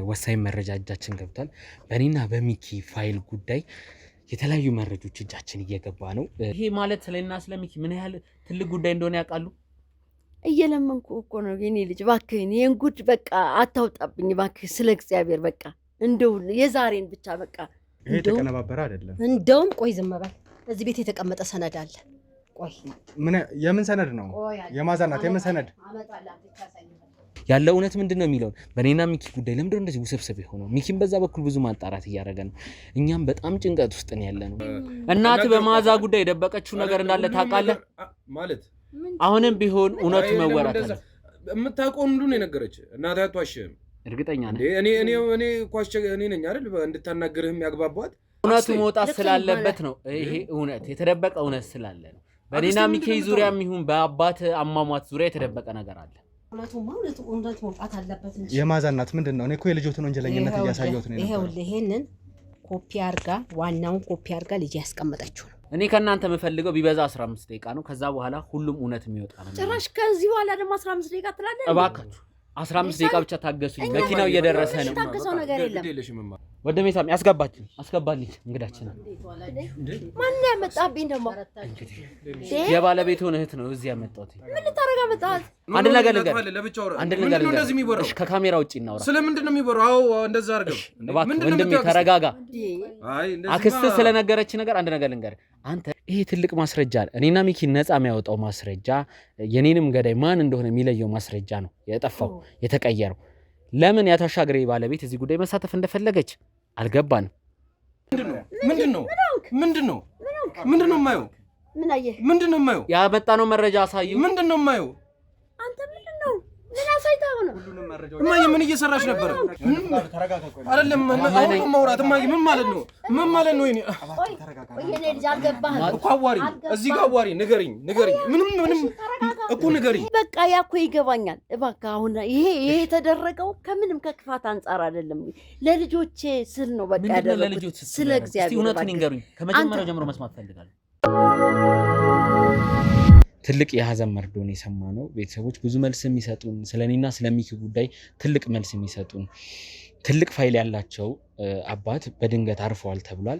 ወሳኝ መረጃ እጃችን ገብቷል። በእኔና በሚኪ ፋይል ጉዳይ የተለያዩ መረጃዎች እጃችን እየገባ ነው። ይሄ ማለት ስለና ስለሚኪ ምን ያህል ትልቅ ጉዳይ እንደሆነ ያውቃሉ? እየለመንኩ እኮ ነው የኔ ልጅ፣ እባክህን ይሄን ጉድ በቃ አታውጣብኝ እባክህ፣ ስለ እግዚአብሔር በቃ እንደው የዛሬን ብቻ በቃ። ይሄ ተቀነባበረ አይደለም። እንደውም ቆይ ዝም በል፣ እዚህ ቤት የተቀመጠ ሰነድ አለ። ቆይ ምን የምን ሰነድ ነው? የማዛናት የምን ሰነድ? ያለው እውነት ምንድነው የሚለው በእኔና ሚኪ ጉዳይ ለምንድነው እንደዚህ ውስብስብ የሆነው? ሚኪም በዛ በኩል ብዙ ማጣራት እያደረገ ነው። እኛም በጣም ጭንቀት ውስጥ ነው ያለነው። እናት በማዛ ጉዳይ የደበቀችው ነገር እንዳለ ታውቃለህ ማለት? አሁንም ቢሆን እውነቱ መወራት አለ። የምታውቀው ሁሉ ነው የነገረች። እናት አትዋሽም። እርግጠኛ ነኝ። እኔ ኳሽ እኔ ነኝ አይደል እንድታናገርህም ያግባባት። እውነቱ መውጣት ስላለበት ነው። ይሄ እውነት የተደበቀ እውነት ስላለ ነው። በእኔና ሚኪ ዙሪያም ይሁን በአባት አሟሟት ዙሪያ የተደበቀ ነገር አለ። እውነቱ መውጣት አለበት እንጂ የማዛናት ምንድነው? እኔ እኮ የልጆትን ወንጀለኝነት እያሳየሁት ነው። ይሄውልህ ይሄንን ኮፒ አርጋ ዋናውን ኮፒ አርጋ ልጅ ያስቀመጠችው ነው። እኔ ከእናንተ የምፈልገው ቢበዛ 15 ደቂቃ ነው። ከዛ በኋላ ሁሉም እውነት የሚወጣ ነው። ጭራሽ ከዚህ በኋላ ደግሞ 15 ደቂቃ ትላለህ? እባካችሁ 15 ደቂቃ ብቻ ታገሱኝ። መኪናው እየደረሰ ነው። ታገሰው ነገር የለም። ወደሜ ሳሚ አስገባልኝ እንግዳችን። ማን ያመጣብኝ ደግሞ? የባለቤቱን እህት ነው እዚህ ያመጣሁት። ምን ልታረጋ መጣት? አንድ ነገር ልንገር፣ ከካሜራ ውጪ እናውራ። ስለምንድን ነው የሚወራው? እንደዛ አድርገው ወንድሜ ተረጋጋ። አክስት ስለነገረች ነገር አንድ ነገር ልንገር። አንተ ይሄ ትልቅ ማስረጃ እኔና ሚኪ ነፃ የሚያወጣው ማስረጃ፣ የኔንም ገዳይ ማን እንደሆነ የሚለየው ማስረጃ ነው የጠፋው የተቀየረው። ለምን ያታሻግሬ ባለቤት እዚህ ጉዳይ መሳተፍ እንደፈለገች አልገባንም። ምንድነው የማየው? ምን አየህ? ምንድነው የማየው? ያመጣነው መረጃ አሳዩ። ምንድነው የማየው? አንተ ምንድነው? ምን አሳይታው ነው? እማዬ ምን እየሰራሽ ነበር? አይደለም አሁን ማውራት እማዬ ምን ማለት ነው? ምን ማለት ነው? የኔ ልጅ አልገባህም እኮ አዋሪ፣ እዚህ ጋር አዋሪ። ንገሪኝ ምንም እኮ ንገሪኝ። በቃ ያኮ ይገባኛል። እባክህ አሁን ይሄ የተደረገው ከምንም ከክፋት አንጻር አይደለም፣ ለልጆቼ ስል ነው። በቃ ያደረኩት ስለ እግዚአብሔር እውነቱን ንገሩኝ። ከመጀመሪያው ጀምሮ መስማት ፈልጋለሁ። ትልቅ የሀዘን መርዶን የሰማነው ቤተሰቦች ብዙ መልስ የሚሰጡን ስለኔና ስለሚኪ ጉዳይ ትልቅ መልስ የሚሰጡን ትልቅ ፋይል ያላቸው አባት በድንገት አርፈዋል ተብሏል።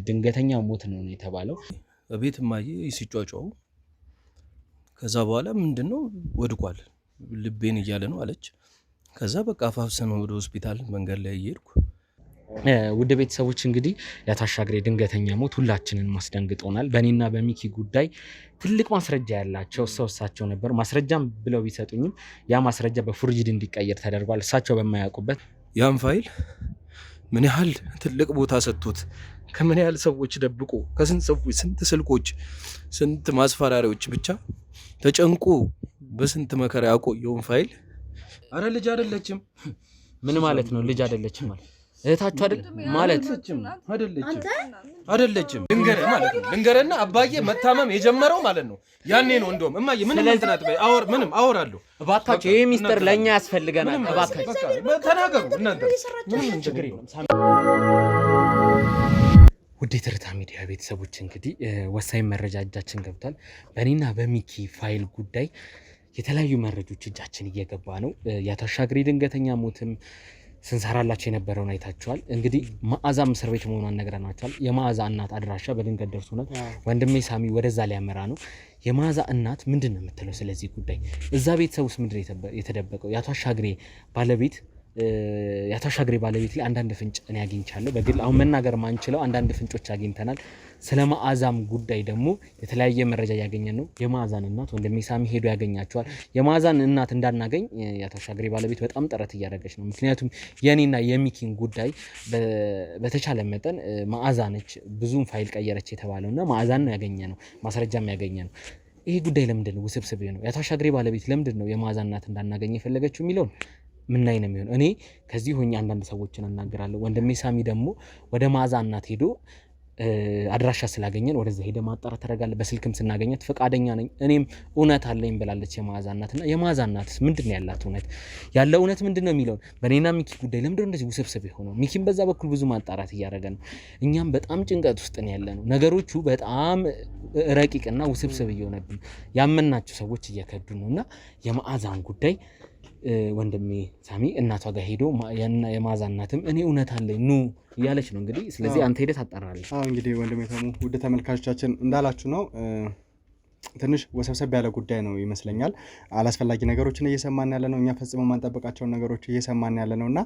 ድንገተኛ ሞት ነው የተባለው። ቤት ማየ ሲጫጫው ከዛ በኋላ ምንድነው ወድቋል ልቤን እያለ ነው አለች። ከዛ በቃ አፋፍሰን ወደ ሆስፒታል መንገድ ላይ እየሄድኩ ውድ ቤተሰቦች እንግዲህ ያታሻግሬ ድንገተኛ ሞት ሁላችንን ማስደንግጦናል። በእኔና በሚኪ ጉዳይ ትልቅ ማስረጃ ያላቸው እሳቸው ነበር። ማስረጃም ብለው ቢሰጡኝም ያ ማስረጃ በፉርጅድ እንዲቀየር ተደርጓል። እሳቸው በማያውቁበት ያን ፋይል ምን ያህል ትልቅ ቦታ ሰጥቶት ከምን ያህል ሰዎች ደብቆ ከስንት ሰዎች ስንት ስልኮች ስንት ማስፈራሪያዎች ብቻ ተጨንቆ በስንት መከራ ያቆየውን ፋይል አረ ልጅ አይደለችም። ምን ማለት ነው? ልጅ አይደለችም ማለት እህታችሁ አይደል ማለት አይደለችም። ልንገርህ ማለት ነው። ልንገርህና አባዬ መታመም የጀመረው ማለት ነው ያኔ ነው። እንደውም እማዬ ምንም እንትናት በይ ምንም አወራለሁ። እባካችሁ ይሄ ሚስጥር ለኛ ያስፈልገናል። እባካችሁ ተናገሩ እናንተ። ምንም ችግር የለም። ውድ የትርታ ሚዲያ ቤተሰቦች እንግዲህ ወሳኝ መረጃ እጃችን ገብቷል። በእኔና በሚኪ ፋይል ጉዳይ የተለያዩ መረጃዎች እጃችን እየገባ ነው። ያታሻግሬ ድንገተኛ ሞትም ስንሰራላቸው የነበረውን አይታችኋል። እንግዲህ መዓዛም እስር ቤት መሆኗን ነግረናችኋል። የመዓዛ እናት አድራሻ በድንገት ደርሶናል። ወንድሜ ሳሚ ወደዛ ሊያመራ ነው። የመዓዛ እናት ምንድን ነው የምትለው ስለዚህ ጉዳይ? እዛ ቤተሰብ ውስጥ ምንድን ነው የተደበቀው? ያታሻግሬ ባለቤት ላይ አንዳንድ ፍንጭ እኔ አግኝቻለሁ። በግል አሁን መናገር ማንችለው አንዳንድ ፍንጮች አግኝተናል። ስለ መዓዛም ጉዳይ ደግሞ የተለያየ መረጃ ያገኘን ነው። የመዓዛን እናት ወንድሜ ሳሚ ሄዶ ያገኛቸዋል። የመዓዛን እናት እንዳናገኝ ያታሻግሬ ባለቤት በጣም ጥረት እያደረገች ነው። ምክንያቱም የኔና የሚኪን ጉዳይ በተቻለ መጠን መዓዛ ነች ብዙም ፋይል ቀየረች የተባለውና መዓዛን ነው ያገኘነው፣ ማስረጃም ያገኘነው። ይሄ ጉዳይ ለምንድን ነው ውስብስብ ነው? ያታሻግሬ ባለቤት ለምንድን ነው የመዓዛ እናት እንዳናገኝ የፈለገችው የሚለውን ምናይ ነው የሚሆነው። እኔ ከዚህ ሆኜ አንዳንድ ሰዎችን አናግራለሁ። ወንድሜ ሳሚ ደግሞ ወደ መዓዛ እናት ሄዶ አድራሻ ስላገኘን ወደዛ ሄደ ማጣራት ተረጋለ። በስልክም ስናገኘት ፈቃደኛ ነኝ እኔም እውነት አለኝ ብላለች የመዓዛ እናትና የመዓዛ እናትስ ምንድነው ያላት እውነት? ያለው እውነት ምንድነው የሚለው በእኔና ሚኪ ጉዳይ ለምንድነው እንደዚህ ውስብስብ የሆነው? ሚኪም በዛ በኩል ብዙ ማጣራት እያደረገ ነው። እኛም በጣም ጭንቀት ውስጥ ነው ያለነው። ነገሮቹ በጣም ረቂቅና ውስብስብ እየሆነብን ያመናቸው ሰዎች እየከዱ ነውና የመዓዛን ጉዳይ ወንድሜ ሳሚ እናቷ ጋር ሄዶ የማዛ እናትም እኔ እውነት አለኝ ኑ እያለች ነው እንግዲህ። ስለዚህ አንተ ሄደህ ታጣራለህ። እንግዲህ ወንድሜ ተሙ ውድ ተመልካቾቻችን እንዳላችሁ ነው ትንሽ ወሰብሰብ ያለ ጉዳይ ነው ይመስለኛል። አላስፈላጊ ነገሮችን እየሰማን ያለ ነው። እኛ ፈጽመው ማንጠብቃቸውን ነገሮች እየሰማን ያለ ነውና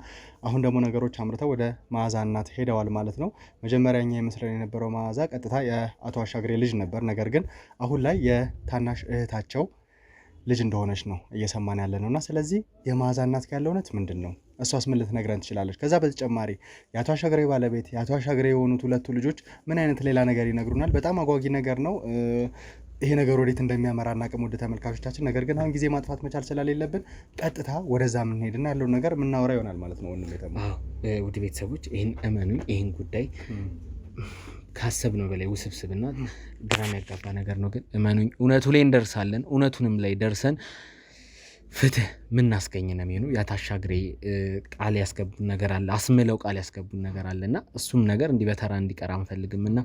አሁን ደግሞ ነገሮች አምርተው ወደ መዓዛ እናት ሄደዋል ማለት ነው። መጀመሪያ እኛ ይመስለን የነበረው መዓዛ ቀጥታ የአቶ አሻግሬ ልጅ ነበር። ነገር ግን አሁን ላይ የታናሽ እህታቸው ልጅ እንደሆነች ነው እየሰማን ያለ ነውና ስለዚህ የመዓዛ እናት ያለው እውነት ምንድነው? እሷስ ምን ልትነግረን ትችላለች? ከዛ በተጨማሪ የአቶ አሻግሬ ባለቤት የአቶ አሻግሬ የሆኑት ሁለቱ ልጆች ምን አይነት ሌላ ነገር ይነግሩናል? በጣም አጓጊ ነገር ነው። ይሄ ነገር ወዴት እንደሚያመራ እናቅም ውድ ተመልካቾቻችን። ነገር ግን አሁን ጊዜ ማጥፋት መቻል ስለሌለብን ቀጥታ ወደዛ የምንሄድና ያለውን ነገር የምናወራ ይሆናል ማለት ነው። ወንድም የተማ ውድ ቤተሰቦች ይህን እመኑኝ፣ ይህን ጉዳይ ካሰብነው በላይ ውስብስብና ግራ የሚያጋባ ነገር ነው። ግን እመኑኝ እውነቱ ላይ እንደርሳለን። እውነቱንም ላይ ደርሰን ፍትህ ምናስገኝ ነው የሚሆነው። የአቶ አሻግሬ ቃል ያስገቡን ነገር አለ፣ አስምለው ቃል ያስገቡን ነገር አለና እሱም ነገር እንዲህ በተራ እንዲቀር አንፈልግምና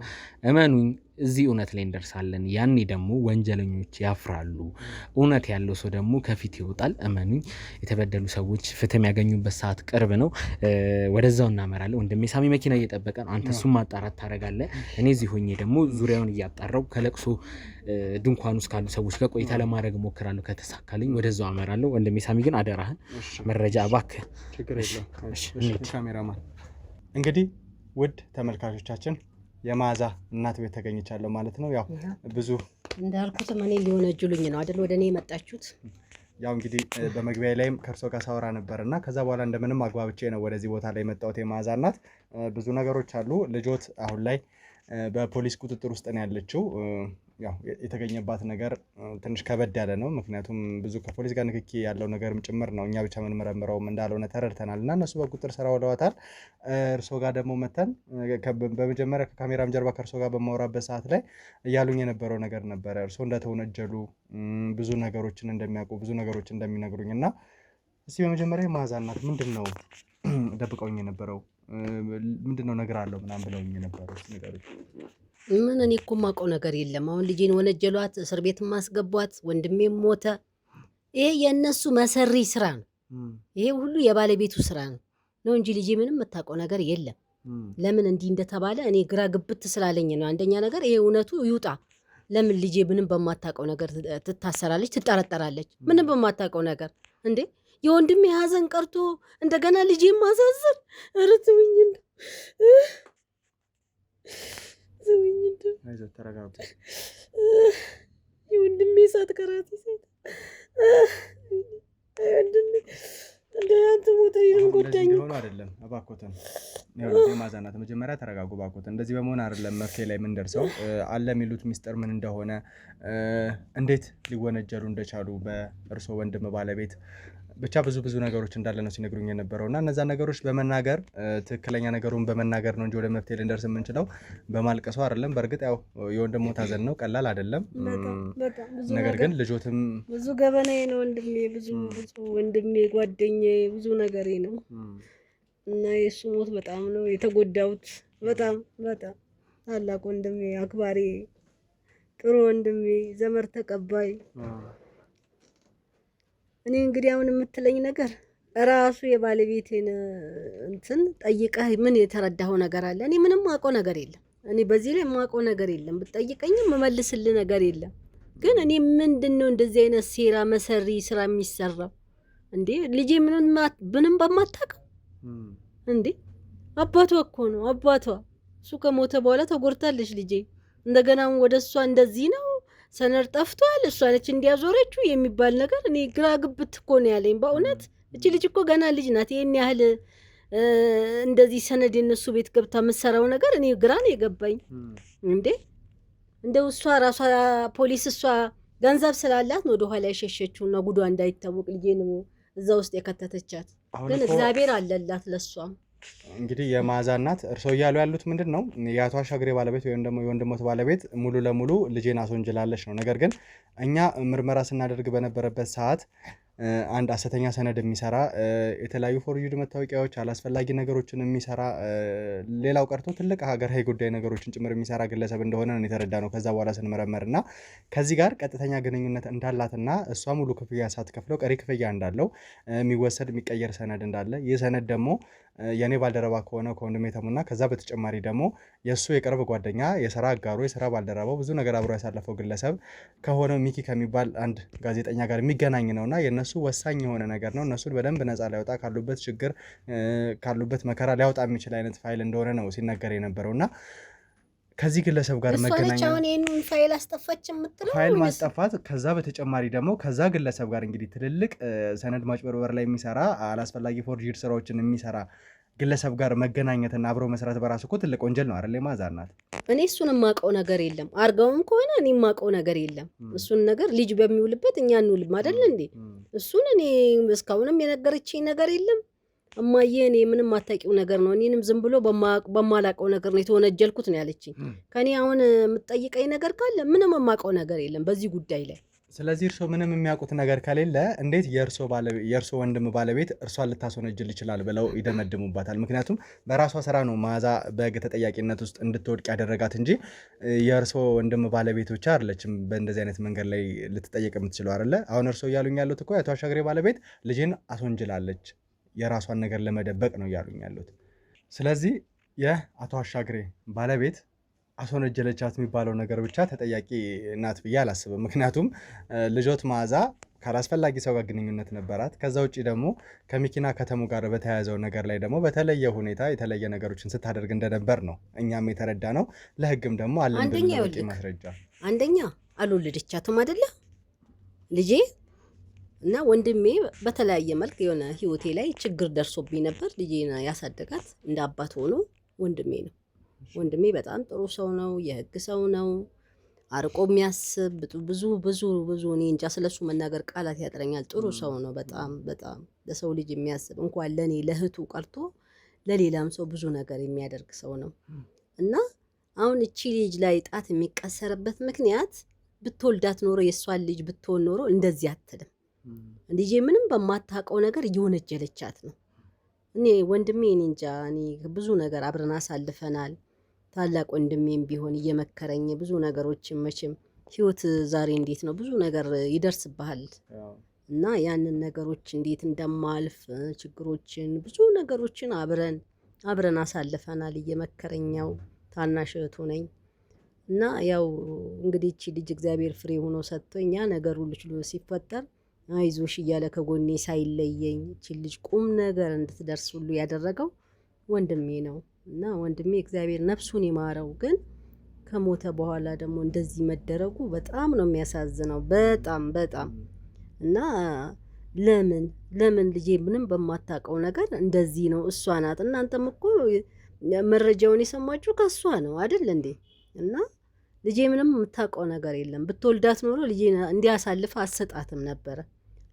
እመኑኝ እዚህ እውነት ላይ እንደርሳለን። ያኔ ደግሞ ወንጀለኞች ያፍራሉ። እውነት ያለው ሰው ደግሞ ከፊት ይወጣል። እመኑኝ የተበደሉ ሰዎች ፍትህ የሚያገኙበት ሰዓት ቅርብ ነው። ወደዛው እናመራለን። ወንድሜ ሳሚ መኪና እየጠበቀ ነው። አንተ እሱም ማጣራት ታደርጋለህ። እኔ እዚህ ሆኜ ደግሞ ዙሪያውን እያጣራው ከለቅሶ ድንኳን ውስጥ ካሉ ሰዎች ጋር ቆይታ ለማድረግ ሞክራለሁ። ከተሳካልኝ ወደዛው አመራለሁ። ወንድሜ ሳሚ ግን አደራህን መረጃ እባክህ። ካሜራማን እንግዲህ ውድ ተመልካቾቻችን የመዓዛ እናት ቤት ተገኝቻለሁ ማለት ነው። ያው ብዙ እንዳልኩት እኔ ሊሆነ እጅሉኝ ነው አይደል ወደ እኔ የመጣችሁት። ያው እንግዲህ በመግቢያ ላይም ከርሶ ጋር ሳወራ ነበርና ከዛ በኋላ እንደምንም አግባብቼ ነው ወደዚህ ቦታ ላይ የመጣሁት። የመዓዛ እናት ብዙ ነገሮች አሉ። ልጆት አሁን ላይ በፖሊስ ቁጥጥር ውስጥ ነው ያለችው። ያው የተገኘባት ነገር ትንሽ ከበድ ያለ ነው። ምክንያቱም ብዙ ከፖሊስ ጋር ንክኪ ያለው ነገርም ጭምር ነው። እኛ ብቻ ምን መረምረውም እንዳልሆነ ተረድተናል እና እነሱ በቁጥጥር ስራ ውለዋታል። እርሶ ጋር ደግሞ መተን በመጀመሪያ ከካሜራም ጀርባ ከእርሶ ጋር በማወራበት ሰዓት ላይ እያሉኝ የነበረው ነገር ነበረ። እርሶ እንደተወነጀሉ ብዙ ነገሮችን እንደሚያውቁ ብዙ ነገሮችን እንደሚነግሩኝ እና እስቲ በመጀመሪያ የመዓዛ እናት ምንድን ነው ደብቀውኝ የነበረው ምንድን ነው ነገር አለው ምናምን ብለውኝ የነበረው ነገሮች? ምን እኔ እኮ የማውቀው ነገር የለም። አሁን ልጄን ወነጀሏት፣ እስር ቤት ማስገቧት፣ ወንድሜም ሞተ። ይሄ የእነሱ መሰሪ ስራ ነው። ይሄ ሁሉ የባለቤቱ ስራ ነው እንጂ ልጄ ምንም የምታውቀው ነገር የለም። ለምን እንዲህ እንደተባለ እኔ ግራ ግብት ስላለኝ ነው። አንደኛ ነገር ይሄ እውነቱ ይውጣ። ለምን ልጄ ምንም በማታውቀው ነገር ትታሰራለች፣ ትጠረጠራለች? ምንም በማታውቀው ነገር እንዴ! የወንድሜ ሀዘን ቀርቶ እንደገና ልጄ ማሳዘን! ኧረ ተውኝ እንደው አይዞህ ተረጋጋ። የወንድሜ እሳት ከራሴ ሴት ወንድሜ እንደያንተ ቦታ ይሁን ጎዳኝ ሆኖ አይደለም። እባክዎትን የመዓዛ እናት መጀመሪያ ተረጋጉ እባክዎትን። እንደዚህ በመሆን አይደለም መፍትሄ ላይ ምን ደርሰው አለ የሚሉት ሚስጥር ምን እንደሆነ እንዴት ሊወነጀሉ እንደቻሉ በእርሶ ወንድም ባለቤት ብቻ ብዙ ነገሮች እንዳለ ነው ሲነግሩኝ የነበረውና እነዛ ነገሮች በመናገር ትክክለኛ ነገሩን በመናገር ነው እንጂ ወደ መፍትሄ ልንደርስ የምንችለው በማልቀሱ አይደለም። በእርግጥ ያው የወንድም ሞት ሀዘን ነው፣ ቀላል አይደለም። ነገር ግን ልጆትም ብዙ ገበናዬ ነው ወንድሜ፣ ብዙ ወንድሜ ጓደኛዬ፣ ብዙ ነገሬ ነው እና የእሱ ሞት በጣም ነው የተጎዳሁት። በጣም ታላቅ ወንድሜ፣ አክባሪ፣ ጥሩ ወንድሜ፣ ዘመድ ተቀባይ። እኔ እንግዲህ አሁን የምትለኝ ነገር ራሱ የባለቤቴን እንትን ጠይቀህ ምን የተረዳኸው ነገር አለ? እኔ ምንም ማውቀው ነገር የለም። እኔ በዚህ ላይ ማውቀው ነገር የለም። ብትጠይቀኝም መመልስልህ ነገር የለም። ግን እኔ ምንድነው እንደዚህ አይነት ሴራ መሰሪ ስራ የሚሰራው እንዴ? ልጄ ምንም በማታውቀው እንዴ? አባቷ እኮ ነው አባቷ። እሱ ከሞተ በኋላ ተጎድታለች ልጄ። እንደገና ወደ እሷ እንደዚህ ነው ሰነድ ጠፍቷል፣ እሷ ነች እንዲያዞረችው የሚባል ነገር እኔ ግራ ግብት እኮ ነው ያለኝ በእውነት። እቺ ልጅ እኮ ገና ልጅ ናት። ይሄን ያህል እንደዚህ ሰነድ የነሱ ቤት ገብታ የምትሰራው ነገር እኔ ግራ ነው የገባኝ እንዴ። እንደው እሷ ራሷ ፖሊስ እሷ ገንዘብ ስላላት ነው ወደኋላ የሸሸችውና ጉዷ እንዳይታወቅ ልጄን እዛ ውስጥ የከተተቻት። ግን እግዚአብሔር አለላት ለሷም። እንግዲህ የመዓዛ እናት እርስዎ እያሉ ያሉት ምንድን ነው? የአቶ አሻግሬ ባለቤት ወይም ደግሞ የወንድሞት ባለቤት ሙሉ ለሙሉ ልጄን አስወንጅላለች ነው። ነገር ግን እኛ ምርመራ ስናደርግ በነበረበት ሰዓት አንድ ሐሰተኛ ሰነድ የሚሰራ የተለያዩ ፎርጅድ መታወቂያዎች አላስፈላጊ ነገሮችን የሚሰራ ሌላው ቀርቶ ትልቅ ሀገራዊ ጉዳይ ነገሮችን ጭምር የሚሰራ ግለሰብ እንደሆነ ነው የተረዳነው ከዛ በኋላ ስንመረመርና ከዚህ ጋር ቀጥተኛ ግንኙነት እንዳላትና እሷ ሙሉ ክፍያ ሳትከፍለው ቀሪ ክፍያ እንዳለው የሚወሰድ የሚቀየር ሰነድ እንዳለ ይህ ሰነድ ደግሞ የኔ ባልደረባ ከሆነ ከወንድሜ ተሙና ከዛ በተጨማሪ ደግሞ የሱ የቅርብ ጓደኛ የሥራ አጋሩ የሥራ ባልደረባው ብዙ ነገር አብሮ ያሳለፈው ግለሰብ ከሆነው ሚኪ ከሚባል አንድ ጋዜጠኛ ጋር የሚገናኝ ነውና የነሱ ወሳኝ የሆነ ነገር ነው እነሱን በደንብ ነፃ ሊያወጣ ካሉበት ችግር ካሉበት መከራ ሊያወጣ የሚችል አይነት ፋይል እንደሆነ ነው ሲነገር የነበረውና ከዚህ ግለሰብ ጋር መገናኘት አሁን ይሄንን ፋይል አስጠፋች የምትለው ፋይል ማስጠፋት ከዛ በተጨማሪ ደግሞ ከዛ ግለሰብ ጋር እንግዲህ ትልልቅ ሰነድ ማጭበርበር ላይ የሚሰራ አላስፈላጊ ፎርጅድ ስራዎችን የሚሰራ ግለሰብ ጋር መገናኘትና አብሮ መስራት በራሱ እኮ ትልቅ ወንጀል ነው አይደል? ማዛናት እኔ እሱን የማውቀው ነገር የለም አርጋውም ከሆነ እኔ የማውቀው ነገር የለም እሱን ነገር ልጅ በሚውልበት እኛ እንውልም አይደል እንዴ እሱን እኔ እስካሁንም የነገረችኝ ነገር የለም እማዬ እኔ ምንም አታውቂው ነገር ነው እኔንም ዝም ብሎ በማላውቀው ነገር ነው የተወነጀልኩት ነው ያለችኝ ከኔ አሁን የምትጠይቀኝ ነገር ካለ ምንም የማውቀው ነገር የለም በዚህ ጉዳይ ላይ ስለዚህ እርሶ ምንም የሚያውቁት ነገር ከሌለ እንዴት የእርሶ ወንድም ባለቤት እርሷን ልታስወነጅል ይችላል ብለው ይደመድሙባታል ምክንያቱም በራሷ ስራ ነው መዓዛ በህግ ተጠያቂነት ውስጥ እንድትወድቅ ያደረጋት እንጂ የእርሶ ወንድም ባለቤት ብቻ አይደለችም በእንደዚህ አይነት መንገድ ላይ ልትጠየቅ የምትችለው አይደለ አሁን እርሶ እያሉኝ ያሉት እኮ የአቶ አሻግሬ ባለቤት ልጄን አስወንጅላለች የራሷን ነገር ለመደበቅ ነው እያሉኝ ያሉት ስለዚህ የአቶ አሻግሬ ባለቤት አስወነጀለቻት የሚባለው ነገር ብቻ ተጠያቂ ናት ብዬ አላስብም ምክንያቱም ልጆት መዓዛ ካላስፈላጊ ሰው ጋር ግንኙነት ነበራት ከዛ ውጪ ደግሞ ከሚኪና ከተሙ ጋር በተያያዘው ነገር ላይ ደግሞ በተለየ ሁኔታ የተለየ ነገሮችን ስታደርግ እንደነበር ነው እኛም የተረዳ ነው ለህግም ደግሞ አለን በቂ ማስረጃ አንደኛ አልወለደቻትም አይደለ ልጄ እና ወንድሜ በተለያየ መልክ የሆነ ህይወቴ ላይ ችግር ደርሶብኝ ነበር ልጄና ያሳደጋት እንደ አባት ሆኖ ወንድሜ ነው ወንድሜ በጣም ጥሩ ሰው ነው የህግ ሰው ነው አርቆ የሚያስብ ብዙ እኔ እንጃ ስለሱ መናገር ቃላት ያጥረኛል ጥሩ ሰው ነው በጣም ለሰው ልጅ የሚያስብ እንኳን ለኔ ለህቱ ቀርቶ ለሌላም ሰው ብዙ ነገር የሚያደርግ ሰው ነው እና አሁን እቺ ልጅ ላይ ጣት የሚቀሰርበት ምክንያት ብትወልዳት ኖሮ የሷን ልጅ ብትሆን ኖሮ እንደዚህ አትልም ልጄ ምንም በማታውቀው ነገር እየወነጀለቻት ነው እኔ ወንድሜ እኔ እንጃ እኔ ብዙ ነገር አብረን አሳልፈናል ታላቅ ወንድሜም ቢሆን እየመከረኝ ብዙ ነገሮችን መቼም ህይወት ዛሬ እንዴት ነው ብዙ ነገር ይደርስብሃል እና ያንን ነገሮች እንዴት እንደማልፍ ችግሮችን ብዙ ነገሮችን አብረን አሳልፈናል እየመከረኛው ታናሽ እህቱ ነኝ እና ያው እንግዲህ እቺ ልጅ እግዚአብሔር ፍሬ ሆኖ ሰጥቶኛ ነገር ሁሉ ችሎ ሲፈጠር አይዞሽ እያለ ከጎኔ ሳይለየኝ እቺ ልጅ ቁም ነገር እንድትደርስ ሁሉ ያደረገው ወንድሜ ነው እና ወንድሜ እግዚአብሔር ነፍሱን ይማረው ግን ከሞተ በኋላ ደግሞ እንደዚህ መደረጉ በጣም ነው የሚያሳዝነው በጣም እና ለምን ልጄ ምንም በማታውቀው ነገር እንደዚህ ነው እሷ ናት እናንተም እኮ መረጃውን የሰማችሁ ከሷ ነው አይደል እንዴ እና ልጄ ምንም የምታውቀው ነገር የለም ብትወልዳት ኖሮ ልጄ እንዲያሳልፍ አሰጣትም ነበረ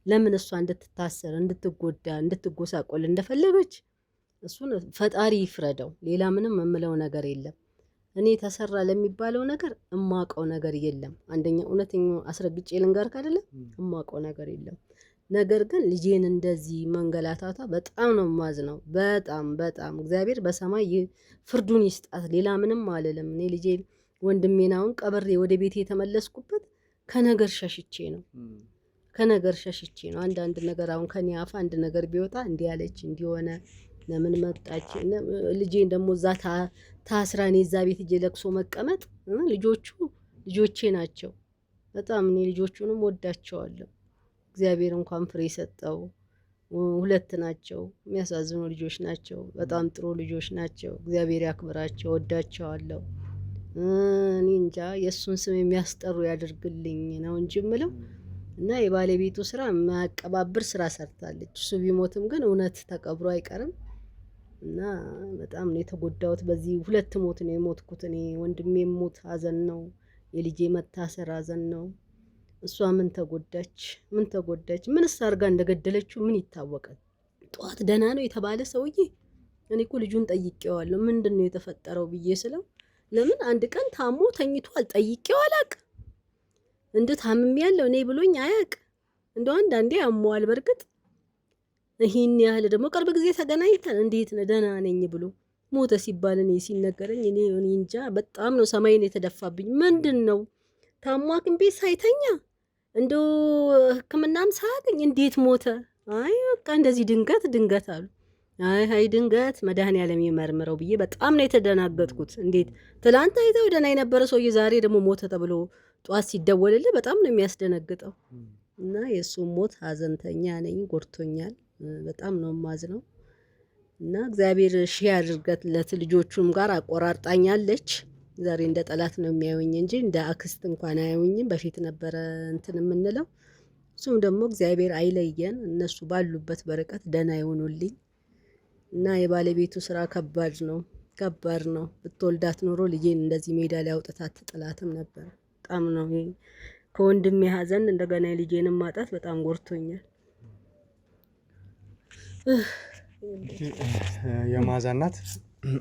ለምን እሷ እንድትታሰር እንድትጎዳ እንድትጎሳቆል እንደፈለገች እሱን ፈጣሪ ይፍረደው ሌላ ምንም የምለው ነገር የለም እኔ ተሰራ ለሚባለው ነገር እማቀው ነገር የለም አንደኛ እውነተኛው አስረግጬ ልንገርክ አይደለም እማቀው ነገር የለም ነገር ግን ልጄን እንደዚህ መንገላታታ በጣም ነው ማዝነው በጣም እግዚአብሔር በሰማይ ፍርዱን ይስጣት ሌላ ምንም አልልም እኔ ልጄ ወንድሜን አሁን ቀብሬ ወደ ቤቴ የተመለስኩበት ከነገር ሸሽቼ ነው አንዳንድ ነገር አሁን ከኔ አፍ አንድ ነገር ቢወጣ እንዲያለች እንዲሆነ ለምን መጣች ልጄን ደግሞ እዛ ታስራኔ እዛ ቤት እጄ ለቅሶ መቀመጥ ልጆቼ ናቸው በጣም እኔ ልጆቹንም ወዳቸዋለሁ እግዚአብሔር እንኳን ፍሬ ሰጠው ሁለት ናቸው የሚያሳዝኑ ልጆች ናቸው በጣም ጥሩ ልጆች ናቸው እግዚአብሔር ያክብራቸው ወዳቸዋለሁ እኔ እንጃ የሱን ስም የሚያስጠሩ ያድርግልኝ ነው እንጂ ምለው እና የባለቤቱ ስራ ማቀባብር ስራ ሰርታለች እሱ ቢሞትም ግን እውነት ተቀብሮ አይቀርም እና በጣም ነው የተጎዳሁት በዚህ ሁለት ሞት ነው የሞትኩት እኔ ወንድሜ ሞት ሀዘን ነው የልጄ መታሰር ሀዘን ነው እሷ ምን ተጎዳች ምንስ አርጋ እንደገደለችው ምን ይታወቃል ጧት ደህና ነው የተባለ ሰውዬ እኔ እኮ ልጁን ጠይቄዋለሁ ምንድነው የተፈጠረው ብዬ ስለው ለምን አንድ ቀን ታሞ ተኝቷል ጠይቄው አላቅ እንደ ታምም ያለው እኔ ብሎኝ አያቅ እንደው አንዳንዴ ያሟል። በርግጥ ይህን ያህል ደግሞ ቅርብ ጊዜ ተገናኝተን እንዴት ነህ ደህና ነኝ ብሎ ሞተ ሲባል እኔ ሲነገረኝ እኔ እንጃ በጣም ነው ሰማይን የተደፋብኝ። ምንድን ነው ታሞ ሐኪም ቤት ሳይተኛ እንደው ሕክምናም ሳያገኝ እንዴት ሞተ? አይ በቃ እንደዚህ ድንገት አሉ። አይ ድንገት መድኃኒዓለም ይመርምረው ብዬ በጣም ነው የተደናገጥኩት። እንዴት ትላንት አይተው ደህና የነበረ ሰውዬ ዛሬ ደግሞ ሞተ ተብሎ ጧት ሲደወልልህ በጣም ነው የሚያስደነግጠው። እና የእሱ ሞት ሀዘንተኛ ነኝ፣ ጎድቶኛል። በጣም ነው የማዝነው። እና እግዚአብሔር ሺህ ያድርገትለት። ልጆቹም ጋር አቆራርጣኛለች። ዛሬ እንደ ጠላት ነው የሚያዩኝ እንጂ እንደ አክስት እንኳን አያዩኝም። በፊት ነበረ እንትን የምንለው። እሱም ደግሞ እግዚአብሔር አይለየን፣ እነሱ ባሉበት በርቀት ደህና ይሆኑልኝ። እና የባለቤቱ ስራ ከባድ ነው። ብትወልዳት ኖሮ ልጄን እንደዚህ ሜዳ ላይ አውጥታ አትጥላትም ነበር። በጣም ነው ከወንድሜ ሀዘን እንደገና ልጄንም ማጣት በጣም ጎርቶኛል። የመዓዛ እናት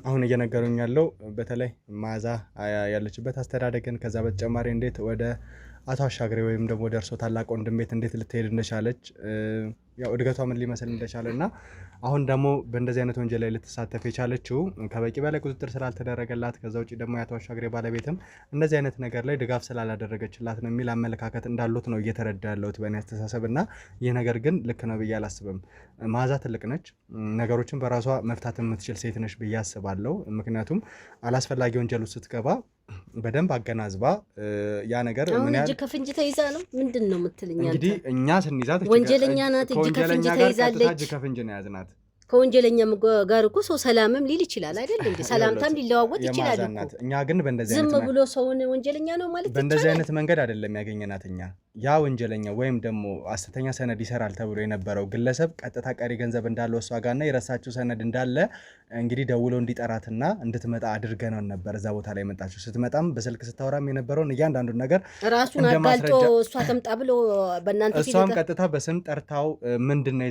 አሁን እየነገሩኝ ያለው በተለይ መዓዛ ያለችበት አስተዳደግን ከዛ በተጨማሪ እንዴት ወደ አቶ አሻግሬ ወይም ደግሞ ወደ እርሶ ታላቅ ወንድም ቤት እንዴት ልትሄድ እንደቻለች ያው እድገቷ ምን ሊመስል እንደቻለ እና አሁን ደግሞ በእንደዚህ አይነት ወንጀል ላይ ልትሳተፍ የቻለችው ከበቂ በላይ ቁጥጥር ስላልተደረገላት ከዛ ውጭ ደግሞ የአቶ አሻግሬ ባለቤትም እንደዚህ አይነት ነገር ላይ ድጋፍ ስላላደረገችላት ነው የሚል አመለካከት እንዳሉት ነው እየተረዳ ያለሁት በእኔ አስተሳሰብ። እና ይህ ነገር ግን ልክ ነው ብዬ አላስብም። መዓዛ ትልቅ ነች፣ ነገሮችን በራሷ መፍታት የምትችል ሴት ነች ብዬ አስባለሁ። ምክንያቱም አላስፈላጊ ወንጀል ውስጥ ስትገባ በደንብ አገናዝባ ያ ነገር ምን ያህል እጅ ከፍንጅ ተይዛ ነው ምንድን ነው የምትልኝ? እንግዲህ እኛ ስንይዛት ወንጀለኛ ናት፣ እጅ ከፍንጅ ተይዛለች። እጅ ከፍንጅ ነው ያዝናት። ከወንጀለኛም ጋር እኮ ሰው ሰላምም ሊል ይችላል አይደል እንዴ? ሰላምታም ሊለዋወጥ ይችላል እኮ። እኛ ግን በእንደዚህ አይነት ዝም ብሎ ሰውን ወንጀለኛ ነው ማለት ይችላል። በእንደዚህ አይነት መንገድ አይደለም ያገኘናት። እኛ ያ ወንጀለኛ ወይም ደግሞ ሐሰተኛ ሰነድ ይሰራል ተብሎ የነበረው ግለሰብ ቀጥታ ቀሪ ገንዘብ እንዳለው እሷ ጋርና የረሳችው ሰነድ እንዳለ እንግዲህ ደውሎ እንዲጠራትና እንድትመጣ አድርገነው ነበር። እዛ ቦታ ላይ መጣችው። ስትመጣም በስልክ ስታወራም የነበረውን እያንዳንዱን ነገር ራሱን አጋልጦ እሷ ተምጣ ብሎ በእናንተ ፊት እሷም ቀጥታ በስም ጠርታው ምንድነው